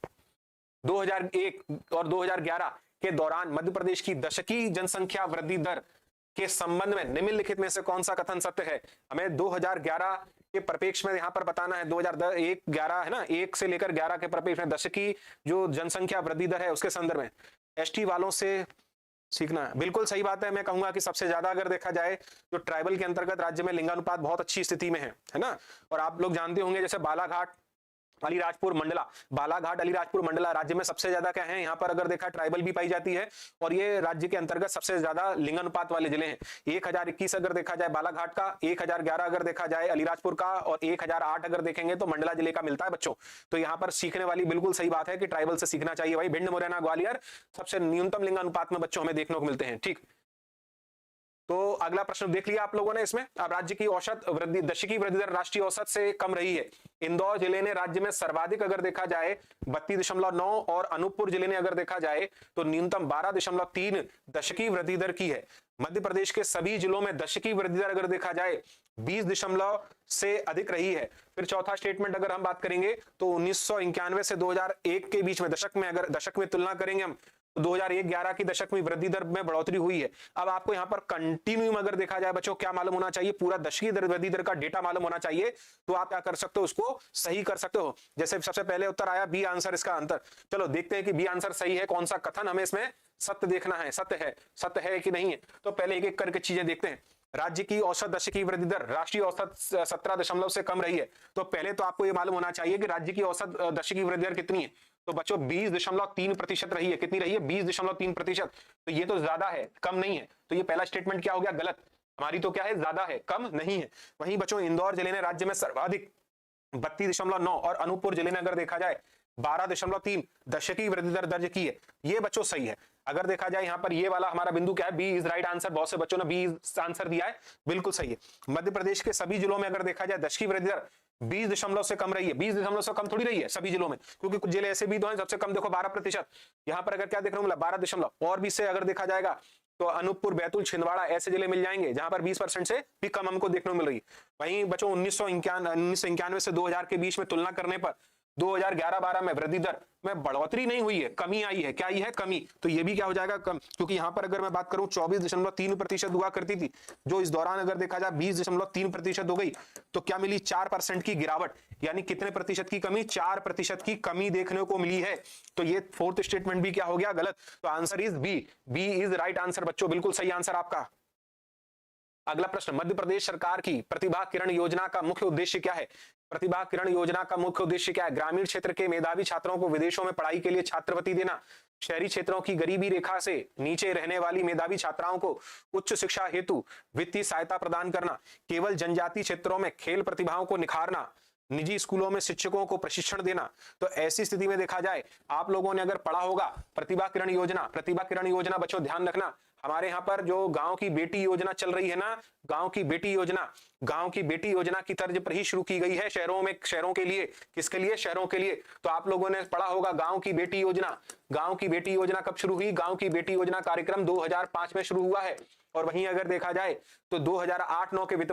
2001 और 2011 के दौरान मध्य प्रदेश की दशकीय जनसंख्या वृद्धि दर के संबंध में निम्नलिखित में से कौन सा कथन सत्य है? हमें 2011 के परिप्रेक्ष्य में यहां पर बताना है। 2011 है ना, 1 से लेकर 11 के परिप्रेक्ष्य में दशकीय जो जनसंख्या वृद्धि दर है उसके संदर्भ में एसटी वालों से सीखना है। बिल्कुल सही बात है। मैं कहूंगा कि सबसे ज्यादा अगर देखा जाए जो ट्राइबल के अंतर्गत राज्य में लिंगानुपात बहुत अच्छी स्थिति में है ना। और आप लोग जानते होंगे जैसे बालाघाट, अलीराजपुर, मंडला, बालाघाट, अलीराजपुर, मंडला राज्य में सबसे ज्यादा क्या है, यहाँ पर अगर देखा ट्राइबल भी पाई जाती है और ये राज्य के अंतर्गत सबसे ज्यादा लिंगानुपात वाले जिले हैं। 1021 अगर देखा जाए बालाघाट का, 1011 अगर देखा जाए अलीराजपुर का, और 1008 अगर देखेंगे तो मंडला जिले का मिलता है बच्चों। तो यहाँ पर सीखने वाली बिल्कुल सही बात है कि ट्राइबल से सीखना चाहिए भाई। भिंड, मुरैना, ग्वालियर सबसे न्यूनतम लिंगानुपात में बच्चों हमें देखने को मिलते हैं। ठीक, तो अगला प्रश्न देख लिया आप लोगों ने इसमें। अब राज्य की औसत वृद्धि, दशकीय वृद्धि दर राष्ट्रीय औसत से कम रही है। इंदौर जिले ने राज्य में सर्वाधिक अगर देखा जाए 32.9 और अनूपपुर जिले ने अगर देखा जाए तो न्यूनतम 12.3 दशकीय वृद्धि दर की है। मध्य प्रदेश के सभी जिलों में दशकीय वृद्धि दर अगर देखा जाए 20 से अधिक रही है। फिर चौथा स्टेटमेंट अगर हम बात करेंगे तो 1991 से 2001 के बीच में दशक में तुलना करेंगे हम, 2001-11 की दशक में वृद्धि दर में बढ़ोतरी हुई है। अब आपको यहां पर कंटिन्यूम अगर देखा जाए बच्चों क्या मालूम होना चाहिए, पूरा दशकीय वृद्धि दर का डेटा मालूम होना चाहिए। तो आप क्या कर सकते हो, उसको सही कर सकते हो। जैसे सबसे पहले उत्तर आया बी आंसर, इसका आंसर चलो देखते हैं कि बी आंसर सही है। कौन सा कथन हमें इसमें सत्य देखना है, सत्य है कि नहीं है। तो पहले एक एक करके चीजें देखते हैं। राज्य की औसत दशकीय वृद्धि दर राष्ट्रीय औसत 17 से कम रही है। तो पहले तो आपको यह मालूम होना चाहिए कि राज्य की औसत दशकीय वृद्धि दर कितनी है। तो बच्चों 20.3% रही है। कितनी रही है? 20.3%। तो ये तो ज्यादा है, कम नहीं है। तो ये पहला स्टेटमेंट क्या हो गया? गलत। हमारी तो क्या है, ज्यादा है, कम नहीं है। वहीं बच्चों इंदौर जिले ने राज्य में सर्वाधिक 32.9 और अनूपपुर जिले ने अगर देखा जाए 12.3 दशकीय वृद्धि दर दर्ज की है। ये बच्चों सही है। अगर देखा जाए यहाँ पर ये वाला हमारा बिंदु क्या है, बी इज राइट आंसर। बहुत से बच्चों ने बी आंसर दिया है, बिल्कुल सही है। मध्य प्रदेश के सभी जिलों में अगर देखा जाए दशकीय वृद्धि दर 20 से कम रही है। 20 से कम थोड़ी रही है सभी जिलों में, क्योंकि कुछ जिले ऐसे भी तो हैं सबसे कम देखो 12%। यहाँ पर अगर क्या देख रहे हो, 12 और भी से अगर देखा जाएगा तो अनूपपुर, बैतूल, छिंदवाड़ा ऐसे जिले मिल जाएंगे जहां पर 20% से भी कम हमको देखने को मिल रही है। वहीं बच्चों 1991 से 2000 के बीच में तुलना करने पर 2011-12 में वृद्धि दर में बढ़ोतरी नहीं हुई है, कमी आई है। क्या आई है? कमी। तो ये भी क्या हो जाएगा? कम। क्योंकि यहां पर अगर मैं बात करूं 24.3% हुआ करती थी, जो इस दौरान अगर देखा जाए 20.3% हो गई, तो क्या मिली? 4% की गिरावट। यानी कितने प्रतिशत की कमी? 4% की कमी देखने को मिली है। तो ये फोर्थ स्टेटमेंट भी क्या हो गया? गलत। तो answer is B. B is right answer बच्चों, बिल्कुल सही आंसर आपका। अगला प्रश्न, मध्य प्रदेश सरकार की प्रतिभा किरण योजना का मुख्य उद्देश्य क्या है? प्रतिभा किरण योजना का मुख्य उद्देश्य क्या है? ग्रामीण क्षेत्र के मेधावी छात्रों को विदेशों में पढ़ाई के लिए छात्रवृत्ति देना, शहरी क्षेत्रों की गरीबी रेखा से नीचे रहने वाली मेधावी छात्राओं को उच्च शिक्षा हेतु वित्तीय सहायता प्रदान करना, केवल जनजातीय क्षेत्रों में खेल प्रतिभाओं को निखारना, निजी स्कूलों में शिक्षकों को प्रशिक्षण देना। तो ऐसी स्थिति में देखा जाए आप लोगों ने अगर पढ़ा होगा प्रतिभा किरण योजना बच्चों ध्यान रखना, हमारे यहाँ पर जो गांव की बेटी योजना चल रही है ना, गांव की बेटी योजना की तर्ज पर ही शुरू की गई है शहरों के लिए। किसके लिए? शहरों के लिए। तो आप लोगों ने पढ़ा होगा गांव की बेटी योजना कब शुरू हुई? गांव की बेटी योजना कार्यक्रम 2005 में शुरू हुआ है। और वहीं अगर देखा जाए तो 2008-9 के वित्त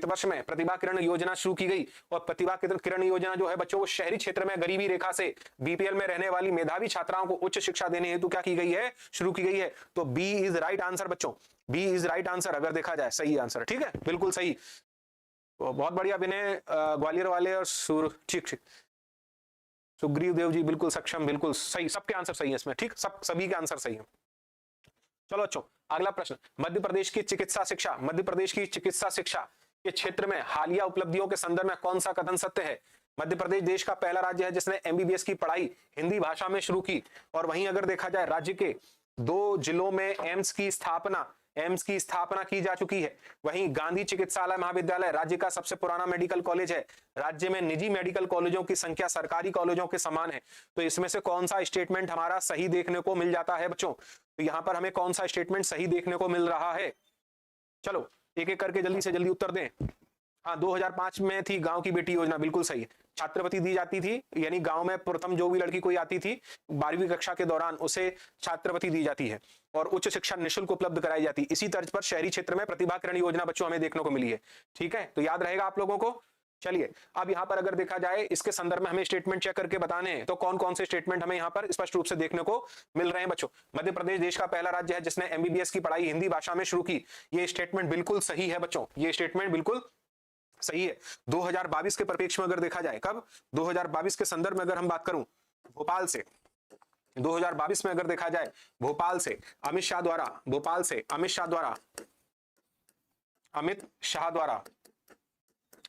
वर्ष में प्रतिभा किरण योजना शुरू की गई। और प्रतिभा किरण योजना जो है बच्चों वो शहरी क्षेत्र में गरीबी रेखा से बीपीएल में रहने वाली मेधावी छात्राओं को उच्च शिक्षा देने हेतु क्या की गई है? शुरू की गई है। तो बी इज राइट आंसर बच्चों, बी इज राइट आंसर अगर देखा जाए, सही आंसर। ठीक है, बिल्कुल सही। तो बहुत बढ़िया विनय, ग्वालियर वाले और ठीक सुग्रीव देव जी बिल्कुल सक्षम, बिल्कुल सही। सबके आंसर सही है इसमें। ठीक, सभी के आंसर सही है। चलो अच्छो, अगला प्रश्न, मध्य प्रदेश की चिकित्सा शिक्षा के क्षेत्र में हालिया उपलब्धियों के संदर्भ में कौन सा कथन सत्य है? मध्य प्रदेश देश का पहला राज्य है जिसने एमबीबीएस की पढ़ाई हिंदी भाषा में शुरू की। और वहीं अगर देखा जाए राज्य के 2 जिलों में एम्स की स्थापना की जा चुकी है। वहीं गांधी चिकित्सालय महाविद्यालय राज्य का सबसे पुराना मेडिकल कॉलेज है। राज्य में निजी मेडिकल कॉलेजों की संख्या सरकारी कॉलेजों के समान है। तो इसमें से कौन सा स्टेटमेंट हमारा सही देखने को मिल जाता है बच्चों? तो यहां पर हमें कौन सा स्टेटमेंट सही देखने को मिल रहा है? चलो एक एक करके जल्दी से जल्दी उत्तर दें। हाँ, 2005 में थी गांव की बेटी योजना, बिल्कुल सही है। छात्रवृत्ति दी जाती थी, यानी गांव में प्रथम जो भी लड़की कोई आती थी 12वीं कक्षा के दौरान उसे छात्रवृत्ति दी जाती है और उच्च शिक्षा निःशुल्क उपलब्ध कराई जाती है। इसी तर्ज पर शहरी क्षेत्र में प्रतिभा किरण योजना बच्चों हमें देखने को मिली है। ठीक है, तो याद रहेगा आप लोगों को। चलिए अब यहां पर अगर देखा जाए इसके संदर्भ में हमें स्टेटमेंट चेक करके बताने हैं, तो कौन कौन से स्टेटमेंट हमें यहां पर स्पष्ट रूप से देखने को मिल रहे हैं बच्चों। मध्य प्रदेश देश का पहला राज्य है जिसने एमबीबीएस की पढ़ाई हिंदी भाषा में शुरू की। ये स्टेटमेंट बिल्कुल सही है बच्चों, ये स्टेटमेंट बिल्कुल सही है। 2022 के परिप्रेक्ष्य में अगर देखा जाए, कब? 2022 के संदर्भ में अगर हम बात करूं भोपाल से, 2022 में अगर देखा जाए भोपाल से अमित शाह द्वारा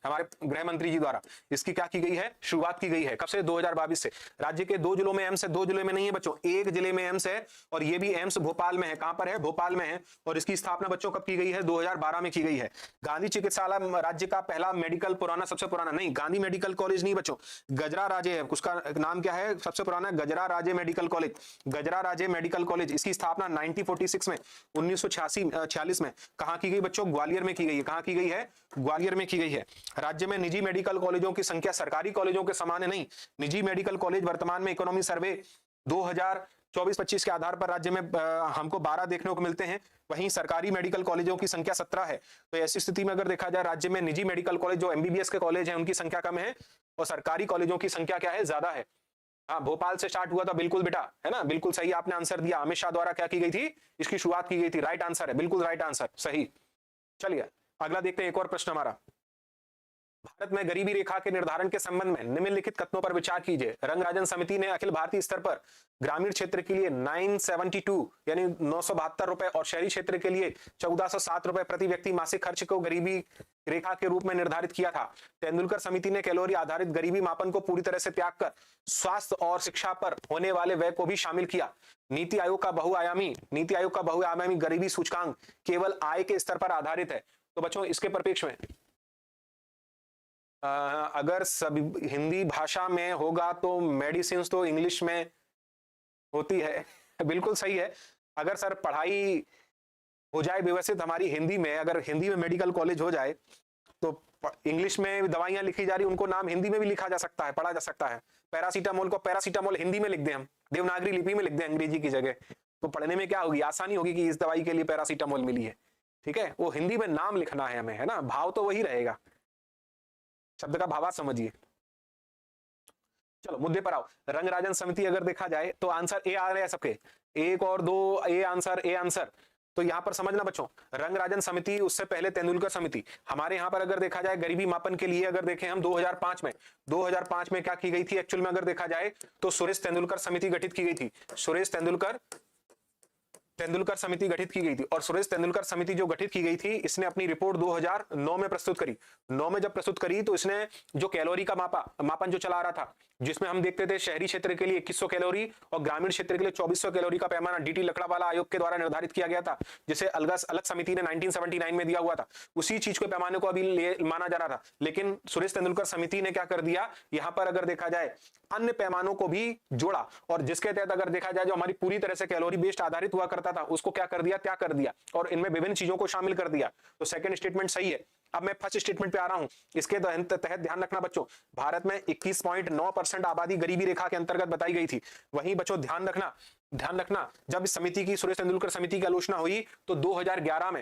हमारे गृह मंत्री जी द्वारा इसकी क्या की गई है? शुरुआत की गई है। कब से? 2022 से। राज्य के 2 जिलों में एम्स है, 2 जिलों में नहीं है बच्चों, 1 जिले में एम्स है और ये भी एम्स भोपाल में है। कहां पर है? भोपाल में है। और इसकी स्थापना बच्चों कब की गई है? 2012 में की गई है। गांधी चिकित्सालय राज्य का पहला मेडिकल, पुराना, सबसे पुराना नहीं, गांधी मेडिकल कॉलेज नहीं बच्चों, गजरा राजे है, उसका नाम क्या है? सबसे पुराना गजरा राजे मेडिकल कॉलेज, गजरा राजे मेडिकल कॉलेज। इसकी स्थापना 1946 में, 1946 में कहां की गई बच्चों? ग्वालियर में की गई है। कहां की गई है? ग्वालियर में की गई है। राज्य में निजी मेडिकल कॉलेजों की संख्या सरकारी कॉलेजों के समान है नहीं। निजी मेडिकल कॉलेज वर्तमान में इकोनॉमी सर्वे 2024-25 के आधार पर राज्य में हमको 12 देखने को मिलते हैं। वहीं सरकारी मेडिकल कॉलेजों की संख्या 17 है। तो ऐसी स्थिति में अगर देखा जाए राज्य में निजी मेडिकल कॉलेज जो एमबीबीएस के कॉलेज हैं उनकी संख्या कम है और सरकारी कॉलेजों की संख्या क्या है? ज्यादा है। हाँ, भोपाल से स्टार्ट हुआ था, बिल्कुल बेटा, है ना, बिल्कुल सही आपने आंसर दिया। अमित शाह द्वारा क्या की गई थी? इसकी शुरुआत की गई थी। राइट आंसर है, बिल्कुल राइट आंसर, सही। चलिए अगला देखते हैं, एक और प्रश्न हमारा। भारत में गरीबी रेखा के निर्धारण के संबंध में निम्नलिखित कथनों पर विचार कीजिए। रंगराजन समिति ने अखिल भारतीय स्तर पर ग्रामीण क्षेत्र के लिए 972 यानी 972 रुपए और शहरी क्षेत्र के लिए 1407 रुपए प्रति व्यक्ति मासिक खर्च को गरीबी रेखा के रूप में निर्धारित किया था। तेंदुलकर समिति ने कैलोरी आधारित गरीबी मापन को पूरी तरह से त्याग कर स्वास्थ्य और शिक्षा पर होने वाले व्यय को भी शामिल किया। नीति आयोग का बहुआयामी गरीबी सूचकांक केवल आय के स्तर पर आधारित है। तो बच्चों इसके परिप्रेक्ष्य में अगर सब हिंदी भाषा में होगा तो मेडिसिन तो इंग्लिश में होती है, बिल्कुल सही है। अगर सर पढ़ाई हो जाए व्यवस्थित हमारी हिंदी में, अगर हिंदी में मेडिकल कॉलेज हो जाए तो इंग्लिश में दवाइयां लिखी जा रही उनको नाम हिंदी में भी लिखा जा सकता है, पढ़ा जा सकता है। पैरासीटामोल को पैरासीटामोल हिंदी में लिख दें, हम देवनागरी लिपि में लिख दें अंग्रेजी की जगह, तो पढ़ने में क्या होगी? आसानी होगी कि इस दवाई के लिए पैरासीटामोल मिली है। ठीक है, वो हिंदी में नाम लिखना है हमें, है ना, भाव तो वही रहेगा, शब्द का भावार्थ समझिए। चलो मुद्दे पर आओ। रंगराजन समिति अगर देखा जाए तो आंसर ए आ रहे हैं सबके, 1 और 2 ए आंसर। तो यहां पर समझना बच्चों, रंगराजन समिति, उससे पहले तेंदुलकर समिति। हमारे यहां पर अगर देखा जाए गरीबी मापन के लिए अगर देखें हम 2005 में क्या की गई थी एक्चुअल में अगर देखा जाए तो सुरेश तेंदुलकर समिति गठित की गई थी। सुरेश तेंदुलकर समिति गठित की गई थी और सुरेश तेंदुलकर समिति जो गठित की गई थी इसने अपनी रिपोर्ट 2009 में प्रस्तुत करी। 9 में जब प्रस्तुत करी तो इसने जो कैलोरी का मापन जो चला रहा था, जिसमें हम देखते थे शहरी क्षेत्र के लिए 2100 कैलोरी और ग्रामीण क्षेत्र के लिए 2400 कैलोरी का पैमाना डीटी लकड़ावाला आयोग के द्वारा निर्धारित किया गया था, जिसे अलग समिति ने 1979 में दिया हुआ था। उसी चीज के पैमाने को अभी माना जा रहा था, लेकिन सुरेश तेंदुलकर समिति ने क्या कर दिया, यहां पर अगर देखा जाए अन्य पैमानों को भी जोड़ा और जिसके तहत अगर देखा जाए जो हमारी पूरी तरह से कैलोरी बेस्ड आधारित हुआ करता था उसको क्या कर दिया, त्याग कर दिया और इनमें विभिन्न चीजों को शामिल कर दिया। तो सेकंड स्टेटमेंट सही है। अब मैं फर्स्ट स्टेटमेंट पे आ रहा हूं। इसके तहत ध्यान रखना बच्चों, भारत में 21.9% आबादी गरीबी रेखा के अंतर्गत बताई गई थी। वहीं बच्चों ध्यान रखना जब इस समिति की, सुरेश तेंदुलकर समिति की आलोचना हुई तो 2011 में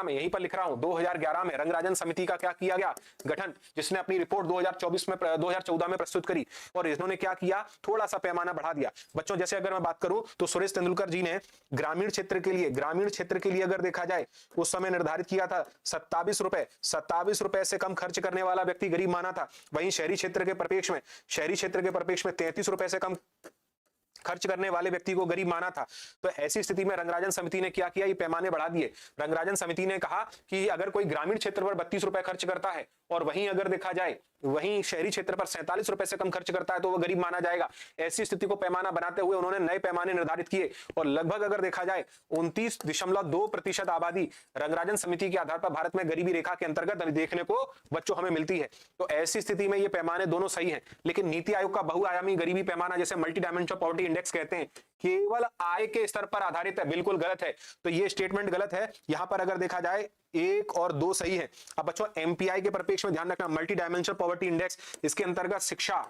यहीं पर लिख रहा हूं, 2011 में रंगराजन समिति का क्या किया गया, गठन, जिसने अपनी रिपोर्ट 2014 में प्रस्तुत करी और इन्होंने क्या किया, थोड़ा सा पैमाना बढ़ा दिया। बच्चों जैसे अगर मैं बात करूं तो सुरेश तेंदुलकर जी ने ग्रामीण क्षेत्र के लिए अगर देखा जाए उस समय निर्धारित किया था 27 रुपए से कम खर्च करने वाला व्यक्ति गरीब माना था। वहीं शहरी क्षेत्र के परिप्रेक्ष्य में 33 रुपए से कम खर्च करने वाले व्यक्ति को गरीब माना था। तो ऐसी स्थिति में रंगराजन समिति ने क्या किया, ये पैमाने बढ़ा दिए। रंगराजन समिति ने कहा कि अगर कोई ग्रामीण क्षेत्र पर 32 रुपए खर्च करता है और वहीं अगर देखा जाए वहीं शहरी क्षेत्र पर 47 रुपए से कम खर्च करता है तो वो गरीब माना जाएगा। ऐसी स्थिति को पैमाना बनाते हुए उन्होंने नए पैमाने निर्धारित किए और लगभग अगर देखा जाए 29.2% आबादी रंगराजन समिति के आधार पर भारत में गरीबी रेखा के अंतर्गत देखने को बच्चों हमें मिलती है। तो ऐसी स्थिति में ये पैमाने दोनों सही हैं, लेकिन नीति आयोग का बहुआयामी गरीबी पैमाना जिसे मल्टी डायमेंशनल पॉवर्टी इंडेक्स कहते हैं केवल आय के स्तर पर आधारित है, बिल्कुल गलत है। तो ये स्टेटमेंट गलत है। यहां पर अगर देखा जाए 1 और 2 सही है। अब बच्चों एमपीआई के परिप्रेक्ष्य में ध्यान रखना, मल्टी डायमेंशनल पॉवर्टी इंडेक्स, इसके अंतर्गत शिक्षा,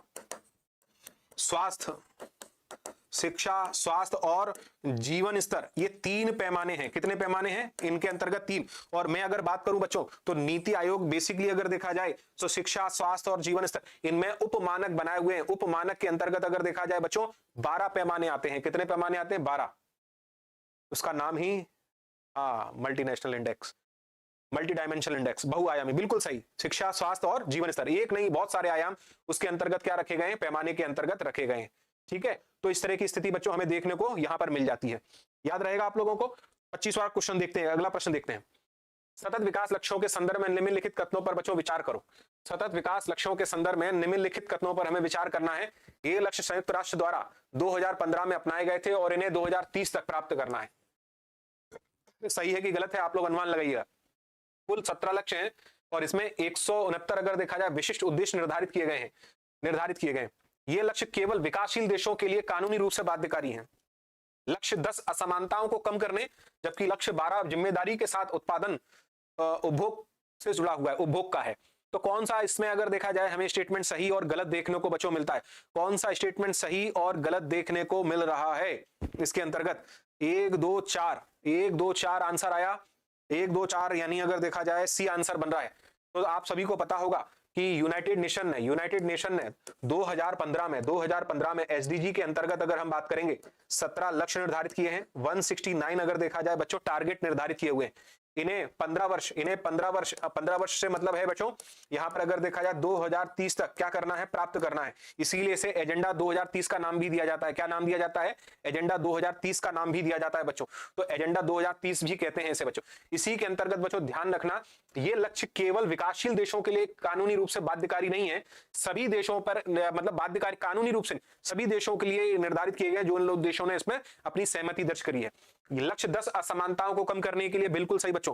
स्वास्थ्य और जीवन स्तर, ये 3 पैमाने हैं। कितने पैमाने हैं इनके अंतर्गत? 3। और मैं अगर बात करूं बच्चों तो नीति आयोग बेसिकली अगर देखा जाए तो शिक्षा, स्वास्थ्य और जीवन स्तर, इनमें उपमानक बनाए हुए हैं। उपमानक के अंतर्गत अगर देखा जाए बच्चों 12 पैमाने आते हैं। कितने पैमाने आते हैं? 12। उसका नाम ही multinational index, multi dimensional index, बहुआयामी, बिल्कुल सही। शिक्षा, स्वास्थ्य और जीवन स्तर, एक नहीं बहुत सारे आयाम उसके अंतर्गत क्या रखे गए हैं? पैमाने के अंतर्गत रखे गए हैं। ठीक है, तो इस तरह की स्थिति बच्चों हमें देखने को यहां पर मिल जाती है। याद रहेगा आप लोगों को। 25वां क्वेश्चन देखते हैं, अगला प्रश्न देखते हैं। सतत विकास लक्ष्यों के संदर्भ में निम्नलिखित कथनों पर बच्चों विचार करो। सतत विकास लक्ष्यों के संदर्भ में निम्नलिखित कथनों पर हमें विचार करना है। ये लक्ष्य संयुक्त राष्ट्र द्वारा 2015 में अपनाए गए थे और इन्हें 2030 तक प्राप्त करना है। सही है कि गलत है? आप लोग अनुमान लगाइएगा। कुल 17 लक्ष्य हैं और इसमें 169 अगर देखा जाए विशिष्ट उद्देश्य निर्धारित किए गए। ये लक्ष्य केवल विकासशील देशों के लिए कानूनी रूप से बाध्यकारी हैं। लक्ष्य 10 असमानताओं को कम करने, जबकि लक्ष्य 12 जिम्मेदारी के साथ उत्पादन उपभोग से जुड़ा हुआ है, उपभोग का है। तो कौन सा इसमें अगर देखा जाए हमें स्टेटमेंट सही और गलत देखने को बच्चों मिलता है? कौन सा स्टेटमेंट सही और गलत देखने को मिल रहा है इसके अंतर्गत? 1 2 4 आंसर आया। 1 2 4 यानी अगर देखा जाए सी आंसर बन रहा है। तो आप सभी को पता होगा कि यूनाइटेड नेशन ने 2015 में एसडीजी के अंतर्गत अगर हम बात करेंगे 17 लक्ष्य निर्धारित किए हैं। 169 अगर देखा जाए बच्चों टारगेट निर्धारित किए हुए हैं। इन्हें 15 वर्ष से मतलब है बच्चों यहां पर अगर देखा जाए 2030 तक क्या करना है? प्राप्त करना है। इसीलिए इसे एजेंडा 2030 का नाम भी दिया जाता है। क्या नाम दिया जाता है? एजेंडा 2030 का नाम भी दिया जाता है बच्चों। तो एजेंडा 2030 भी कहते हैं इसे बच्चों। इसी के अंतर्गत बच्चों ध्यान रखना, ये लक्ष्य केवल विकासशील देशों के लिए कानूनी रूप से बाध्यकारी नहीं है। सभी देशों पर मतलब बाध्यकारी कानूनी रूप से सभी देशों के लिए निर्धारित किए गए जो लोग देशों ने इसमें अपनी सहमति दर्ज करी है। लक्ष्य 10 असमानताओं को कम करने के लिए, बिल्कुल सही बच्चों,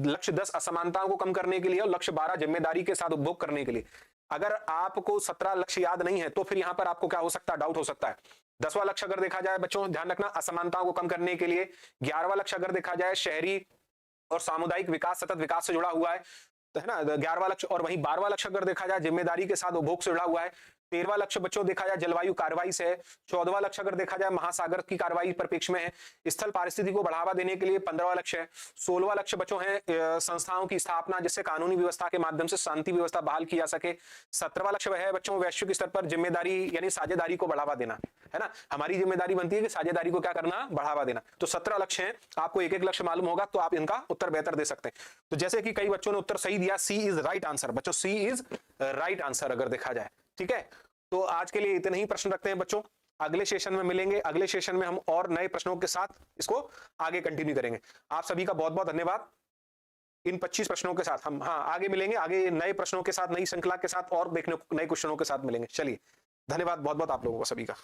लक्ष्य 10 असमानताओं को कम करने के लिए और लक्ष्य 12 जिम्मेदारी के साथ उपभोग करने के लिए। अगर आपको 17 लक्ष्य याद नहीं है तो फिर यहां पर आपको क्या हो सकता है? डाउट हो सकता है। 10वां लक्ष्य अगर देखा जाए बच्चों ध्यान रखना असमानताओं को कम करने के लिए। 11वां लक्ष्य अगर देखा जाए शहरी और सामुदायिक विकास, सतत विकास से जुड़ा हुआ है, तो है ना 11वां लक्ष्य। और वहीं 12वां लक्ष्य अगर देखा जाए जिम्मेदारी के साथ उपभोग से जुड़ा हुआ है। 13वां लक्ष्य बच्चों देखा जाए जलवायु कार्रवाई से है। 14वां लक्ष्य अगर देखा जाए महासागर की कार्रवाई परिप्रेक्ष्य में है। स्थल पारिस्थितिकी को बढ़ावा देने के लिए 15वां लक्ष्य है। 16वां लक्ष्य बच्चों है संस्थाओं की स्थापना जिससे कानूनी व्यवस्था के माध्यम से शांति व्यवस्था बहाल की जा सके। 17वां लक्ष्य है बच्चों वैश्विक स्तर पर जिम्मेदारी यानी साझेदारी को बढ़ावा देना, है ना। हमारी जिम्मेदारी बनती है कि साझेदारी को क्या करना? बढ़ावा देना। तो 17 लक्ष्य हैं। आपको एक एक लक्ष्य मालूम होगा तो आप इनका उत्तर बेहतर दे सकते हैं। तो जैसे कि कई बच्चों ने उत्तर सही दिया, सी इज राइट आंसर बच्चों, सी इज राइट आंसर अगर देखा जाए। ठीक है, तो आज के लिए इतने ही प्रश्न रखते हैं बच्चों। अगले सेशन में मिलेंगे। अगले सेशन में हम और नए प्रश्नों के साथ इसको आगे कंटिन्यू करेंगे। आप सभी का बहुत बहुत धन्यवाद। इन 25 प्रश्नों के साथ हम आगे मिलेंगे, आगे नए प्रश्नों के साथ, नई श्रृंखला के साथ और देखने नए क्वेश्चनों के साथ मिलेंगे। चलिए, धन्यवाद बहुत बहुत आप लोगों को सभी का।